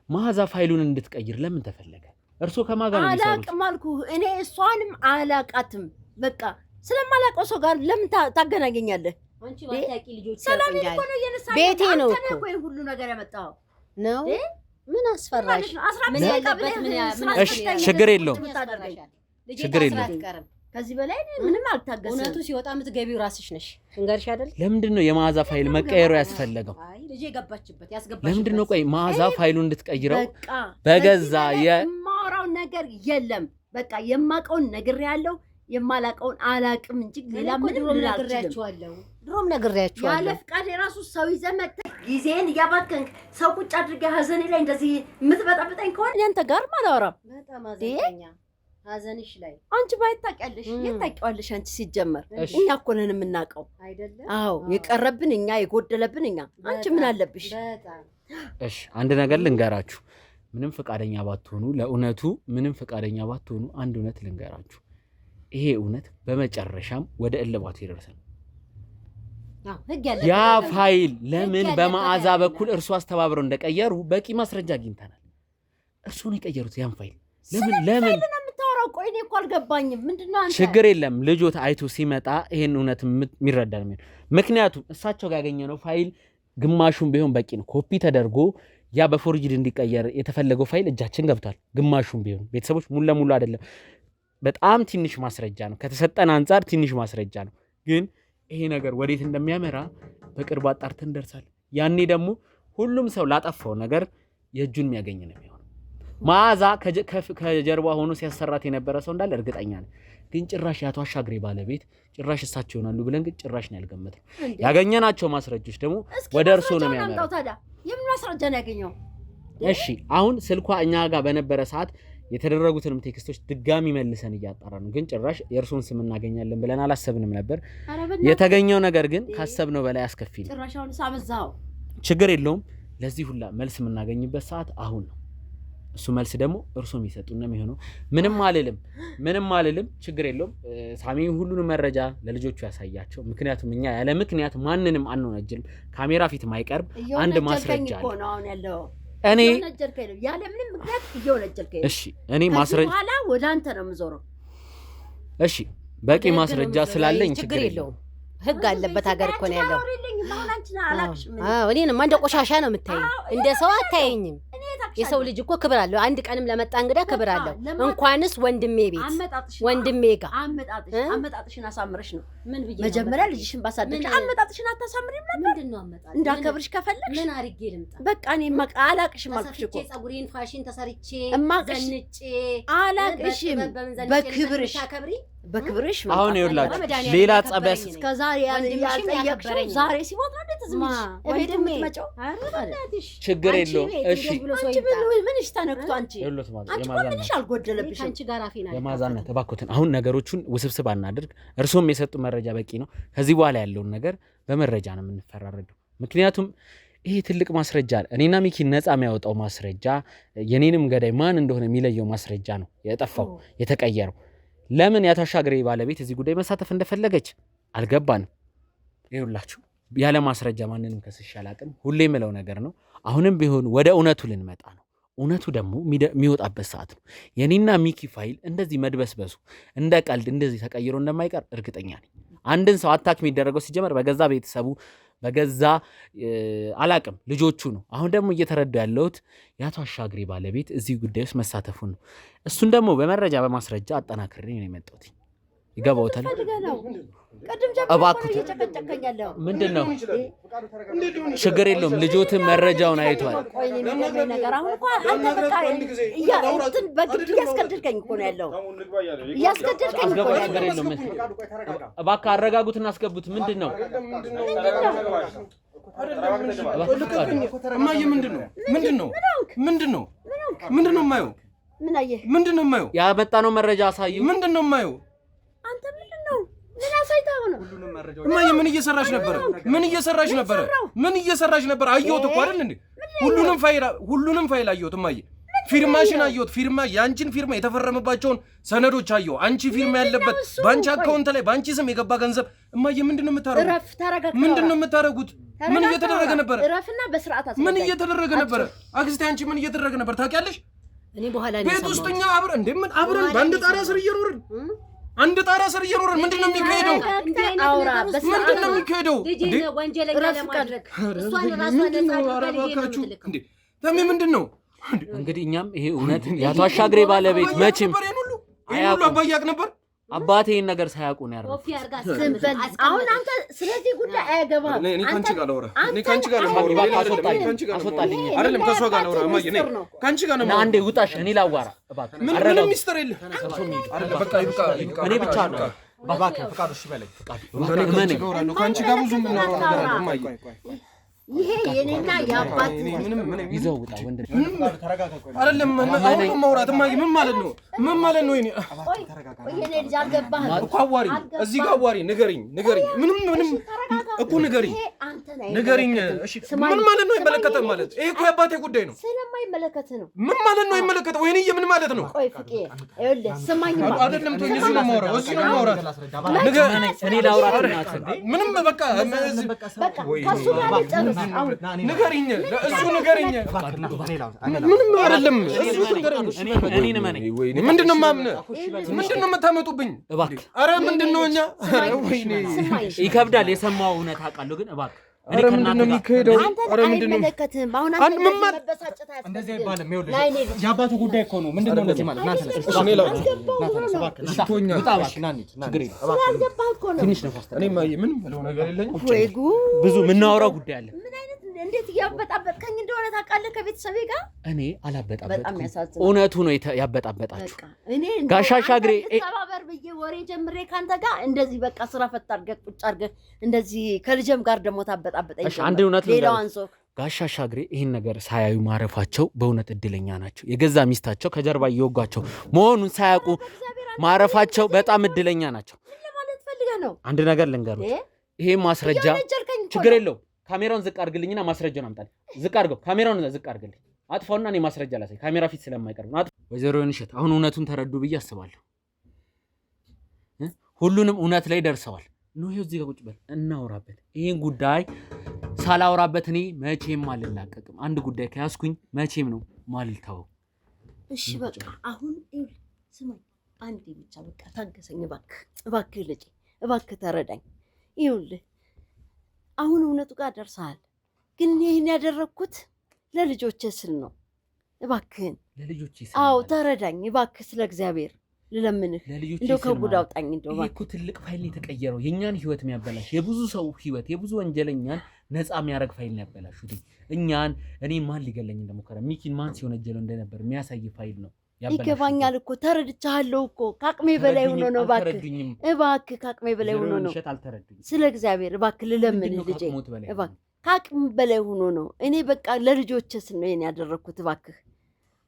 መዓዛ ፋይሉን እንድትቀይር ለምን ተፈለገ? እርሶ ከማጋ ነው የሚሰሩት? አላቅም አልኩህ እኔ እሷንም አላቃትም። በቃ ስለማላውቀው ሰው ጋር ለምን ታገናኘኛለህ? አንቺ ባታቂ ልጆች ሰላም እኮ ነው የነሳኝ። ቤቴ ነው እኮ ነው ሁሉ ነገር ያመጣው ነው። ምን አስፈራሽ? ምን ያለበት ምን እሺ ችግር የለውም ችግር የለውም። ከዚህ በላይ ምንም አልታገሰም። እውነቱ ሲወጣ የምትገቢው ራስሽ ነሽ። እንገርሽ አይደል? ለምንድን ነው የመዓዛ ፋይል መቀየሩ ያስፈለገው? አይ ልጄ ገባችበት ያስገባችበት። ለምንድን ነው ቆይ መዓዛ ፋይሉን እንድትቀይረው በገዛ የማወራው ነገር የለም። በቃ የማውቀውን ነግሬያለሁ፣ የማላውቀውን አላውቅም እንጂ ሌላ ምንም ነግሬያችኋለሁ። ድሮም ነግሬያችኋለሁ። ያለ ፍቃድ የራሱ ሰው ይዘህ መጥተህ ጊዜን እያባከንክ ሰው ቁጭ አድርገህ ሀዘኔ ላይ እንደዚህ የምትበጣብጠኝ ከሆነ ያንተ ጋር አላወራም። በጣም አዘንተኛ ሀዘንሽ ላይ አንቺ ባይታቀልሽ የታቀዋለሽ አንቺ ሲጀመር እኛ እኮ ነን የምናውቀው አይደለም? አዎ የቀረብን እኛ የጎደለብን እኛ። አንቺ ምን አለብሽ? እሺ አንድ ነገር ልንገራችሁ። ምንም ፈቃደኛ ባትሆኑ ለእውነቱ ምንም ፈቃደኛ ባትሆኑ አንድ እውነት ልንገራችሁ። ይሄ እውነት በመጨረሻም ወደ እልባቱ ይደርሳል። ያ ፋይል ለምን በመዓዛ በኩል እርሱ አስተባብረው እንደቀየሩ በቂ ማስረጃ አግኝተናል። እርሱ ነው የቀየሩት ያን ፋይል። ለምን የምታወራው? ቆይ እኔ እኮ አልገባኝም። ምንድነው አንተ? ችግር የለም ልጆት አይቶ ሲመጣ ይሄን እውነት የሚረዳ ነው። ምክንያቱም እሳቸው ጋር ያገኘነው ፋይል ግማሹን ቢሆን በቂ ነው። ኮፒ ተደርጎ ያ በፎርጅድ እንዲቀየር የተፈለገው ፋይል እጃችን ገብቷል። ግማሹን ቢሆን ቤተሰቦች ሙሉ ለሙሉ አይደለም። በጣም ትንሽ ማስረጃ ነው። ከተሰጠን አንጻር ትንሽ ማስረጃ ነው። ግን ይሄ ነገር ወዴት እንደሚያመራ በቅርብ አጣርተን እንደርሳለን። ያኔ ደግሞ ሁሉም ሰው ላጠፋው ነገር የእጁን የሚያገኝ ነው የሚሆነው። መዓዛ ከጀርባ ሆኖ ሲያሰራት የነበረ ሰው እንዳለ እርግጠኛ ነኝ። ግን ጭራሽ ያቶ አሻግሬ ባለቤት ጭራሽ እሳቸው ይሆናሉ ብለን ግን ጭራሽ ነው ያልገመተው። ያገኘናቸው ማስረጃዎች ደግሞ ወደ እርሱ ነው የሚያመራው። ታዲያ የምን ማስረጃ ነው ያገኘው? እሺ አሁን ስልኳ እኛ ጋር በነበረ ሰዓት የተደረጉትንም ቴክስቶች ድጋሚ መልሰን እያጣራ ነው። ግን ጭራሽ የእርሱን ስም እናገኛለን ብለን አላሰብንም ነበር። የተገኘው ነገር ግን ካሰብነው በላይ አስከፊ ነው። ጭራሽ አሁን ሳበዛው ችግር የለውም። ለዚህ ሁላ መልስ የምናገኝበት ሰዓት አሁን ነው። እሱ መልስ ደግሞ እርሱ የሚሰጡን ነው የሚሆነው። ምንም አልልም። ችግር የለውም። ሳሚ ሁሉንም መረጃ ለልጆቹ ያሳያቸው። ምክንያቱም እኛ ያለ ምክንያት ማንንም አንወነጅልም። ካሜራ ፊት ማይቀርብ አንድ ማስረጃ አለ። እኔ ያለ ምንም ምክንያት እየወነጀልከኝ ነው። እሺ እኔ ማስረጃ በኋላ ወደ አንተ ነው የምዞረው። እሺ በቂ ማስረጃ ስላለኝ ችግር የለውም። ህግ አለበት ሀገር እኮ ነው ያለው። እኔንም እንደ ቆሻሻ ነው የምታየኝ፣ እንደ ሰው አታየኝም። የሰው ልጅ እኮ ክብር አለው። አንድ ቀንም ለመጣ እንግዳ ክብር አለው። እንኳንስ ወንድሜ ቤት ወንድሜ ጋር አመጣጥሽን አሳምረሽ ነው። መጀመሪያ ልጅሽን ባሳደግሽ አመጣጥሽን አታሳምሪም ነበር? ምንድነው አመጣጥ? እንዳከብርሽ ከፈለግሽ ምን አድርጌ ልምጣ? በቃ እኔ አላቅሽም አልኩሽ እኮ። ፀጉሬን ፋሽን ተሰርቼ ዘንጬ አላቅሽም። በክብርሽ አሁን ይኸውላችሁ ሌላ ጸበስ እስከዛሬ ያልጠየቅሽው ዛሬ ሲሞት ነው እንደተዝምሽ እቤት የምትመጪው። ችግር የለውም። እሺ ምንሽ ተነክቶ አንቺ ምንሽ አልጎደለብሽ? አንቺ ጋር አፌና የማዛነት እባክዎትን አሁን ነገሮቹን ውስብስብ አናድርግ። እርሶም የሰጡ መረጃ በቂ ነው። ከዚህ በኋላ ያለውን ነገር በመረጃ ነው የምንፈራረደው። ምክንያቱም ይሄ ትልቅ ማስረጃ እኔና ሚኪ ነፃ የሚያወጣው ማስረጃ፣ የኔንም ገዳይ ማን እንደሆነ የሚለየው ማስረጃ ነው የጠፋው የተቀየረው። ለምን ያታሻግሬ ባለቤት እዚህ ጉዳይ መሳተፍ እንደፈለገች አልገባንም። ይኸውላችሁ ያለ ማስረጃ ማንንም ከስሽ አላቅም። ሁሌ የምለው ነገር ነው። አሁንም ቢሆን ወደ እውነቱ ልንመጣ ነው። እውነቱ ደግሞ የሚወጣበት ሰዓት ነው። የኔና ሚኪ ፋይል እንደዚህ መድበስበሱ እንደ ቀልድ እንደዚህ ተቀይሮ እንደማይቀር እርግጠኛ ነኝ። አንድን ሰው አታክ የሚደረገው ሲጀመር በገዛ ቤተሰቡ በገዛ አላቅም ልጆቹ ነው። አሁን ደግሞ እየተረዳ ያለሁት ያቶ አሻግሬ ባለቤት እዚህ ጉዳይ ውስጥ መሳተፉ ነው። እሱን ደግሞ በመረጃ በማስረጃ አጠናክሬ ነው የመጣሁት። ይገባውታል? እባክዎት ምንድን ነው ችግር የለውም። ልጆትን መረጃውን አይቷል። እያስገድድከኝ እኮ ነው ያለው። እያስገድድከኝ እኮ ነው ያለው። እባክህ አረጋጉትና አስገቡት። ምንድን ነው እማዬ? ምንድን ነው የማየው? ምንድን ነው የማየው? ያመጣነው መረጃ አሳዩ። ምንድን ነው የማየው? አንተ ምንድን ነው ምን አሳይታው ነው? እማዬ ምን እየሰራሽ ነበር? ምን እየሰራሽ ነበር? አየሁት እኮ አይደል እንዴ? ሁሉንም ፋይል አየሁት እማዬ። ፊርማሽን አየሁት። ፊርማ ያንቺን ፊርማ የተፈረመባቸውን ሰነዶች አየሁ። አንቺ ፊርማ ያለበት ባንቺ አካውንት ላይ ባንቺ ስም የገባ ገንዘብ እማዬ ምንድነው የምታረጉት? ምንድነው የምታረጉት? ምን እየተደረገ ነበር? እረፍና በስርዓት አስረዳ። ምን እየተደረገ ነበር? አክስቴ አንቺ ምን እየተደረገ ነበር ታውቂያለሽ? እኔ በኋላ ነው ቤት ውስጥኛ አብረን እንደምን አብረን በአንድ ጣራ ስር እየኖርን ምንድነው የሚካሄደው? ምንድነው የሚካሄደው? እንዴ ወንጀለኛ ለማድረግ እሷን ራሷን ለጻድቅ እንዴ ታሜ ምንድነው? እንግዲህ እኛም ይሄ እውነት ያቶ አሻግሬ ባለቤት መቼም አያውቁ አባያቅ ነበር አባቴ ይሄን ነገር ሳያውቁ ነው ያረፈው። አሁን አንተ ስለዚህ ጉዳይ አያገባም። እኔ ካንቺ ጋር ላውራ አይደለም ከሷ ጋር ላውራ እማዬ ነኝ ካንቺ ጋር ነው። አንዴ ውጣሽ እኔ ላዋራ እባክህ። ምንም ሚስጥር የለም። አይደለም በቃ ይብቃ። እኔ ብቻ ነው እባክህ ፍቃዱ። እሺ በለኝ ፍቃዱ። ካንቺ ጋር ብዙ የምናወራው ነገር አለ እማዬ። ይሄ የኔና የአባት ይዘው ውጣ ወንድ አይደለም። አሁን ማውራት እማዬ ምን ማለት ነው? ይሄኔ ይሄኔ ልጅ አልገባህም እኮ አዋሪ እዚህ ጋር አዋሪ ንገሪኝ። ምንም እኮ ንገሪኝ። እሺ ምን ማለት ነው? አይመለከተም ማለት ይሄ እኮ የአባቴ ጉዳይ ነው። ስለማይመለከት ነው። ምን ማለት ነው? አይመለከተው ወይኔ ምን ማለት ነው? ቆይ ፍቄ ይኸውልህ ስማኝ አይደለም ተወኝ። እዚህ ነው ማውራት ንገሪኝ። እኔ ላውራት እናት ምንም በቃ ከሱ ጋር ጨርስ። ንገሪኝ። እሱ ንገሪኝ። ምንም አይደለም። እሱ ንገሪኝ። እኔን ማነኝ? ምንድነው ማምነህ? ምንድነው የምታመጡብኝ? እባክህ ኧረ ምንድነው እኛ ወይኔ ይከብዳል። የሰማው እውነት አውቃለሁ ግን እባክህ እኔ ምንድነው የሚካሄደው? ኧረ ምንድነው አይመለከትም። አሁን አንተ ምን መበሳጨት አያስፈልግም። እንደዚህ አይባልም። ይኸውልህ የአባቱ ጉዳይ እኮ ነው። ምንድነው እንደዚህ ማለት ናንተ ነሽ? እኔ ላው ሽቶኛ እባክህ ናንት ስላልገባህ እኮ ነው። ትንሽ ነፋስ እኔ ማየ ምንም ብለው ነገር የለኝም። ወይ ጉድ! ብዙ የምናወራው ጉዳይ አለ። ምን አይነት እንዴት እያበጣበጥከኝ እንደሆነ ታውቃለህ? ከቤተሰቤ ጋር እኔ አላበጣበጥኩም። በጣም ያሳዝናል። እውነቱ ነው ያበጣበጣችሁ። በቃ እኔ ጋሽ አሻግሬ ተባበር ብዬ ወሬ ጀምሬ ካንተ ጋር እንደዚህ በቃ ስራ ፈታ አድርገህ ቁጭ አድርገህ እንደዚህ ከልጅም ጋር ደግሞ ታበጣበጠኝ። እሺ አንድ እውነት ሌላው አንሶ ጋሽ አሻግሬ ይህን ነገር ሳያዩ ማረፋቸው በእውነት እድለኛ ናቸው። የገዛ ሚስታቸው ከጀርባ እየወጓቸው መሆኑን ሳያውቁ ማረፋቸው በጣም እድለኛ ናቸው። ምን ለማለት ፈልገህ ነው? አንድ ነገር ልንገሩት። ይሄ ማስረጃ ችግር የለው። ካሜራውን ዝቅ አድርግልኝና ማስረጃውን አምጣልኝ። ዝቅ አድርገው፣ ካሜራውን ዝቅ አድርግልኝ። አጥፋውና እኔ ማስረጃ ላሳይ። ካሜራ ፊት ስለማይቀርብ ነው። ወይዘሮ የንሸት አሁን እውነቱን ተረዱ ብዬ አስባለሁ። ሁሉንም እውነት ላይ ደርሰዋል። ነው ይሄው እዚህ ጋር ቁጭ በል እናወራበት። ይሄን ጉዳይ ሳላወራበት እኔ መቼም አልላቀቅም። አንድ ጉዳይ ከያዝኩኝ መቼም ነው ማልተወው። እሺ በቃ አሁን ስማኝ፣ አንዴ ብቻ በቃ ታገሰኝ እባክህ ልጄ፣ እባክህ ተረዳኝ። ይኸውልህ አሁን እውነቱ ጋር ደርሰሃል፣ ግን እኔ ይህን ያደረግኩት ለልጆቼ ስል ነው። እባክህን ለልጆቼ ስል አዎ ተረዳኝ እባክህ፣ ስለ እግዚአብሔር ልለምንህ እንደው ከጉድ አውጣኝ። እንደው እኮ ትልቅ ፋይል የተቀየረው የእኛን ህይወት የሚያበላሽ የብዙ ሰው ህይወት የብዙ ወንጀለኛን ነፃ የሚያደርግ ፋይል ነው ያበላሹት። እኔ ማን ሊገለኝ እንደሞከረ ሚኪን ማን ሲወነጀለው እንደነበር የሚያሳይ ፋይል ነው። ይገባኛል እኮ ተረድቻለሁ እኮ ከአቅሜ በላይ ሆኖ ነው። እባክህ ከአቅሜ በላይ ሆኖ ነው። ስለ እግዚአብሔር እባክህ ልለምንህ ልጄ፣ እባክህ ከአቅሜ በላይ ሆኖ ነው። እኔ በቃ ለልጆቼ ስል ነው ይሄን ያደረግኩት። እባክህ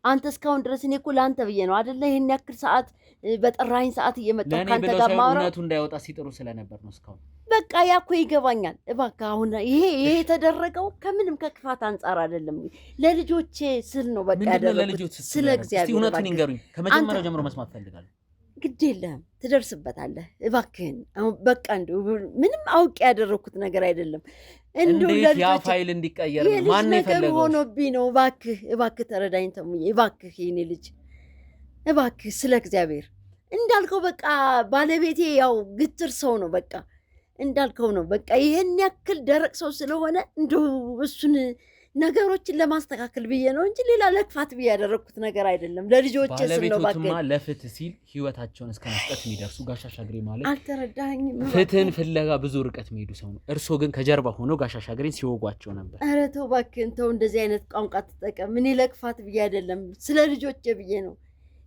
አንተ እስካሁን ድረስ እኔ እኮ ለአንተ ብዬ ነው አይደለ ይሄን ያክል ሰዓት በጠራኸኝ ሰዓት እየመጣሁ ካንተ ጋር ማውራት እውነቱ እንዳይወጣ ሲጥሩ ስለነበር ነው እስካሁን። በቃ ያ እኮ ይገባኛል። እባክህ አሁን ይሄ የተደረገው ከምንም ከክፋት አንጻር አይደለም፣ ለልጆቼ ስል ነው በቃ ያደረኩት። ስለ እግዚአብሔር እውነቱን ይንገሩኝ። ከመጀመሪያው ጀምሮ መስማት ፈልጋለሁ። ግድ የለህም ትደርስበታለህ። እባክህን አሁን በቃ እንደው ምንም አውቄ ያደረኩት ነገር አይደለም። እንደው እንዴት ያ ፋይል እንዲቀየር ማን ነው የፈለገው? ሆኖብኝ ነው። እባክህ ተረዳኝ ተሙዬ፣ እባክህ የኔ ልጅ እባክህ ስለ እግዚአብሔር እንዳልከው በቃ ባለቤቴ ያው ግትር ሰው ነው። በቃ እንዳልከው ነው። በቃ ይሄን ያክል ደረቅ ሰው ስለሆነ እንደው እሱን ነገሮችን ለማስተካከል ብዬ ነው እንጂ ሌላ ለክፋት ብዬ ያደረኩት ነገር አይደለም። ለልጆቼ ስል ነው። ባለቤቱማ ለፍትህ ሲል ህይወታቸውን እስከ መስጠት የሚደርሱ ጋሽ አሻግሬ ማለት አልተረዳኸኝም። ፍትህን ፍለጋ ብዙ ርቀት የሚሄዱ ሰው ነው። እርሶ ግን ከጀርባ ሆኖ ጋሽ አሻግሬን ሲወጓቸው ነበር። ኧረ ተው እባክህን ተው፣ እንደዚህ አይነት ቋንቋ ትጠቀም። እኔ ለክፋት ብዬ አይደለም፣ ስለ ልጆቼ ብዬ ነው።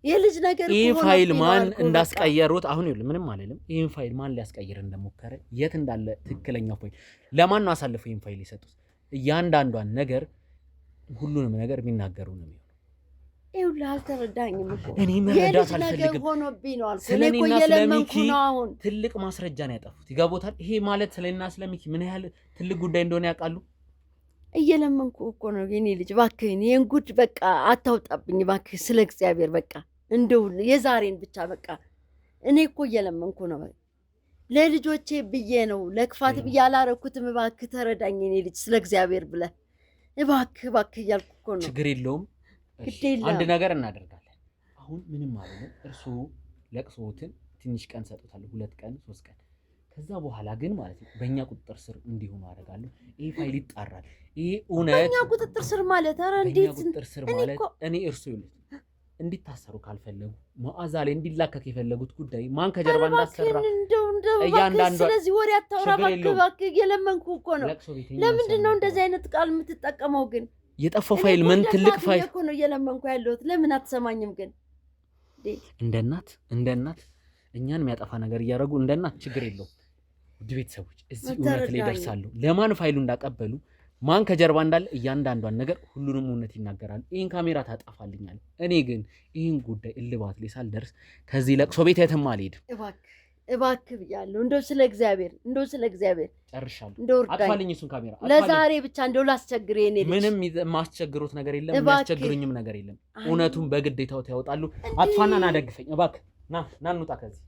የልጅ ነገር ይህ ፋይል ማን እንዳስቀየሩት አሁን ይኸውልህ ምንም አልልም። ይህን ፋይል ማን ሊያስቀይር እንደሞከረ የት እንዳለ ትክክለኛው ፋይል ለማን ነው አሳልፈው ይህን ፋይል የሰጡት? እያንዳንዷን ነገር ሁሉንም ነገር የሚናገሩ ነው የሚሆነው። ይኸውልህ አልተረዳኝም። እኔ መረዳት ነገር አልፈልግም። ሆኖብኝ ነው አልኩ። እኔ ስለኔና እኮ እየለመንኩ ስለሚኪ ነው አሁን። ትልቅ ማስረጃ ነው ያጠፉት። ይገቦታል። ይሄ ማለት ስለኔና ስለሚኪ ምን ያህል ትልቅ ጉዳይ እንደሆነ ያውቃሉ። እየለመንኩ እኮ ነው የኔ ልጅ፣ እባክህን ይሄን ጉድ በቃ አታውጣብኝ እባክህ፣ ስለ እግዚአብሔር በቃ እንደው የዛሬን ብቻ በቃ። እኔ እኮ እየለመንኩ ነው ለልጆቼ ብዬ ነው፣ ለክፋት ብዬ አላረኩትም። እባክህ ተረዳኝ የኔ ልጅ፣ ስለ እግዚአብሔር ብለህ እባክህ እባክህ እያልኩ እኮ ነው። ችግር የለውም። አንድ ነገር እናደርጋለን። አሁን ምንም ማለት ነው እርስዎ ለቅሶትን ትንሽ ቀን ሰጡታል፣ 2 ቀን 3 ቀን። ከዛ በኋላ ግን ማለት ነው በእኛ ቁጥጥር ስር እንዲሆኑ አደርጋለሁ። ይሄ ፋይል ይጣራል። ይሄ እውነት በእኛ ቁጥጥር ስር ማለት ኧረ እንዴት ቁጥጥር ስር ማለት እኔ እርስዎ እንዲታሰሩ ካልፈለጉ መዓዛ ላይ እንዲላከክ የፈለጉት ጉዳይ ማን ከጀርባ እንዳሰራ እያንዳንዱ። ስለዚህ ወሬ አታውራ እባክህ፣ እየለመንኩ እኮ ነው። ለምንድን ነው እንደዚህ አይነት ቃል የምትጠቀመው ግን? የጠፋው ፋይል ምን ትልቅ ፋይል እኮ ነው እየለመንኩ ያለሁት። ለምን አትሰማኝም ግን? እንደ እናት እኛን የሚያጠፋ ነገር እያደረጉ እንደ እናት ችግር የለውም። ውድ ቤተሰቦች እዚህ እውነት ላይ ይደርሳሉ። ለማን ፋይሉ እንዳቀበሉ ማን ከጀርባ እንዳለ እያንዳንዷን ነገር ሁሉንም እውነት ይናገራሉ። ይህን ካሜራ ታጠፋልኛል። እኔ ግን ይህን ጉዳይ እልባት ላይ ሳልደርስ ከዚህ ለቅሶ ቤት የትም አልሄድም። እባክህ ብያለሁ። እንደው ስለ እግዚአብሔር ጨርሻለሁ። አጥፋልኝ እሱን ካሜራ ለዛሬ ብቻ እንደው ላስቸግር። የኔ ልጅ ምንም የማስቸግሩት ነገር የለም፣ የሚያስቸግሩኝም ነገር የለም። እውነቱን በግዴታው ያወጣሉ። አጥፋና ና ደግፈኝ እባክህ። ና እንውጣ ከዚህ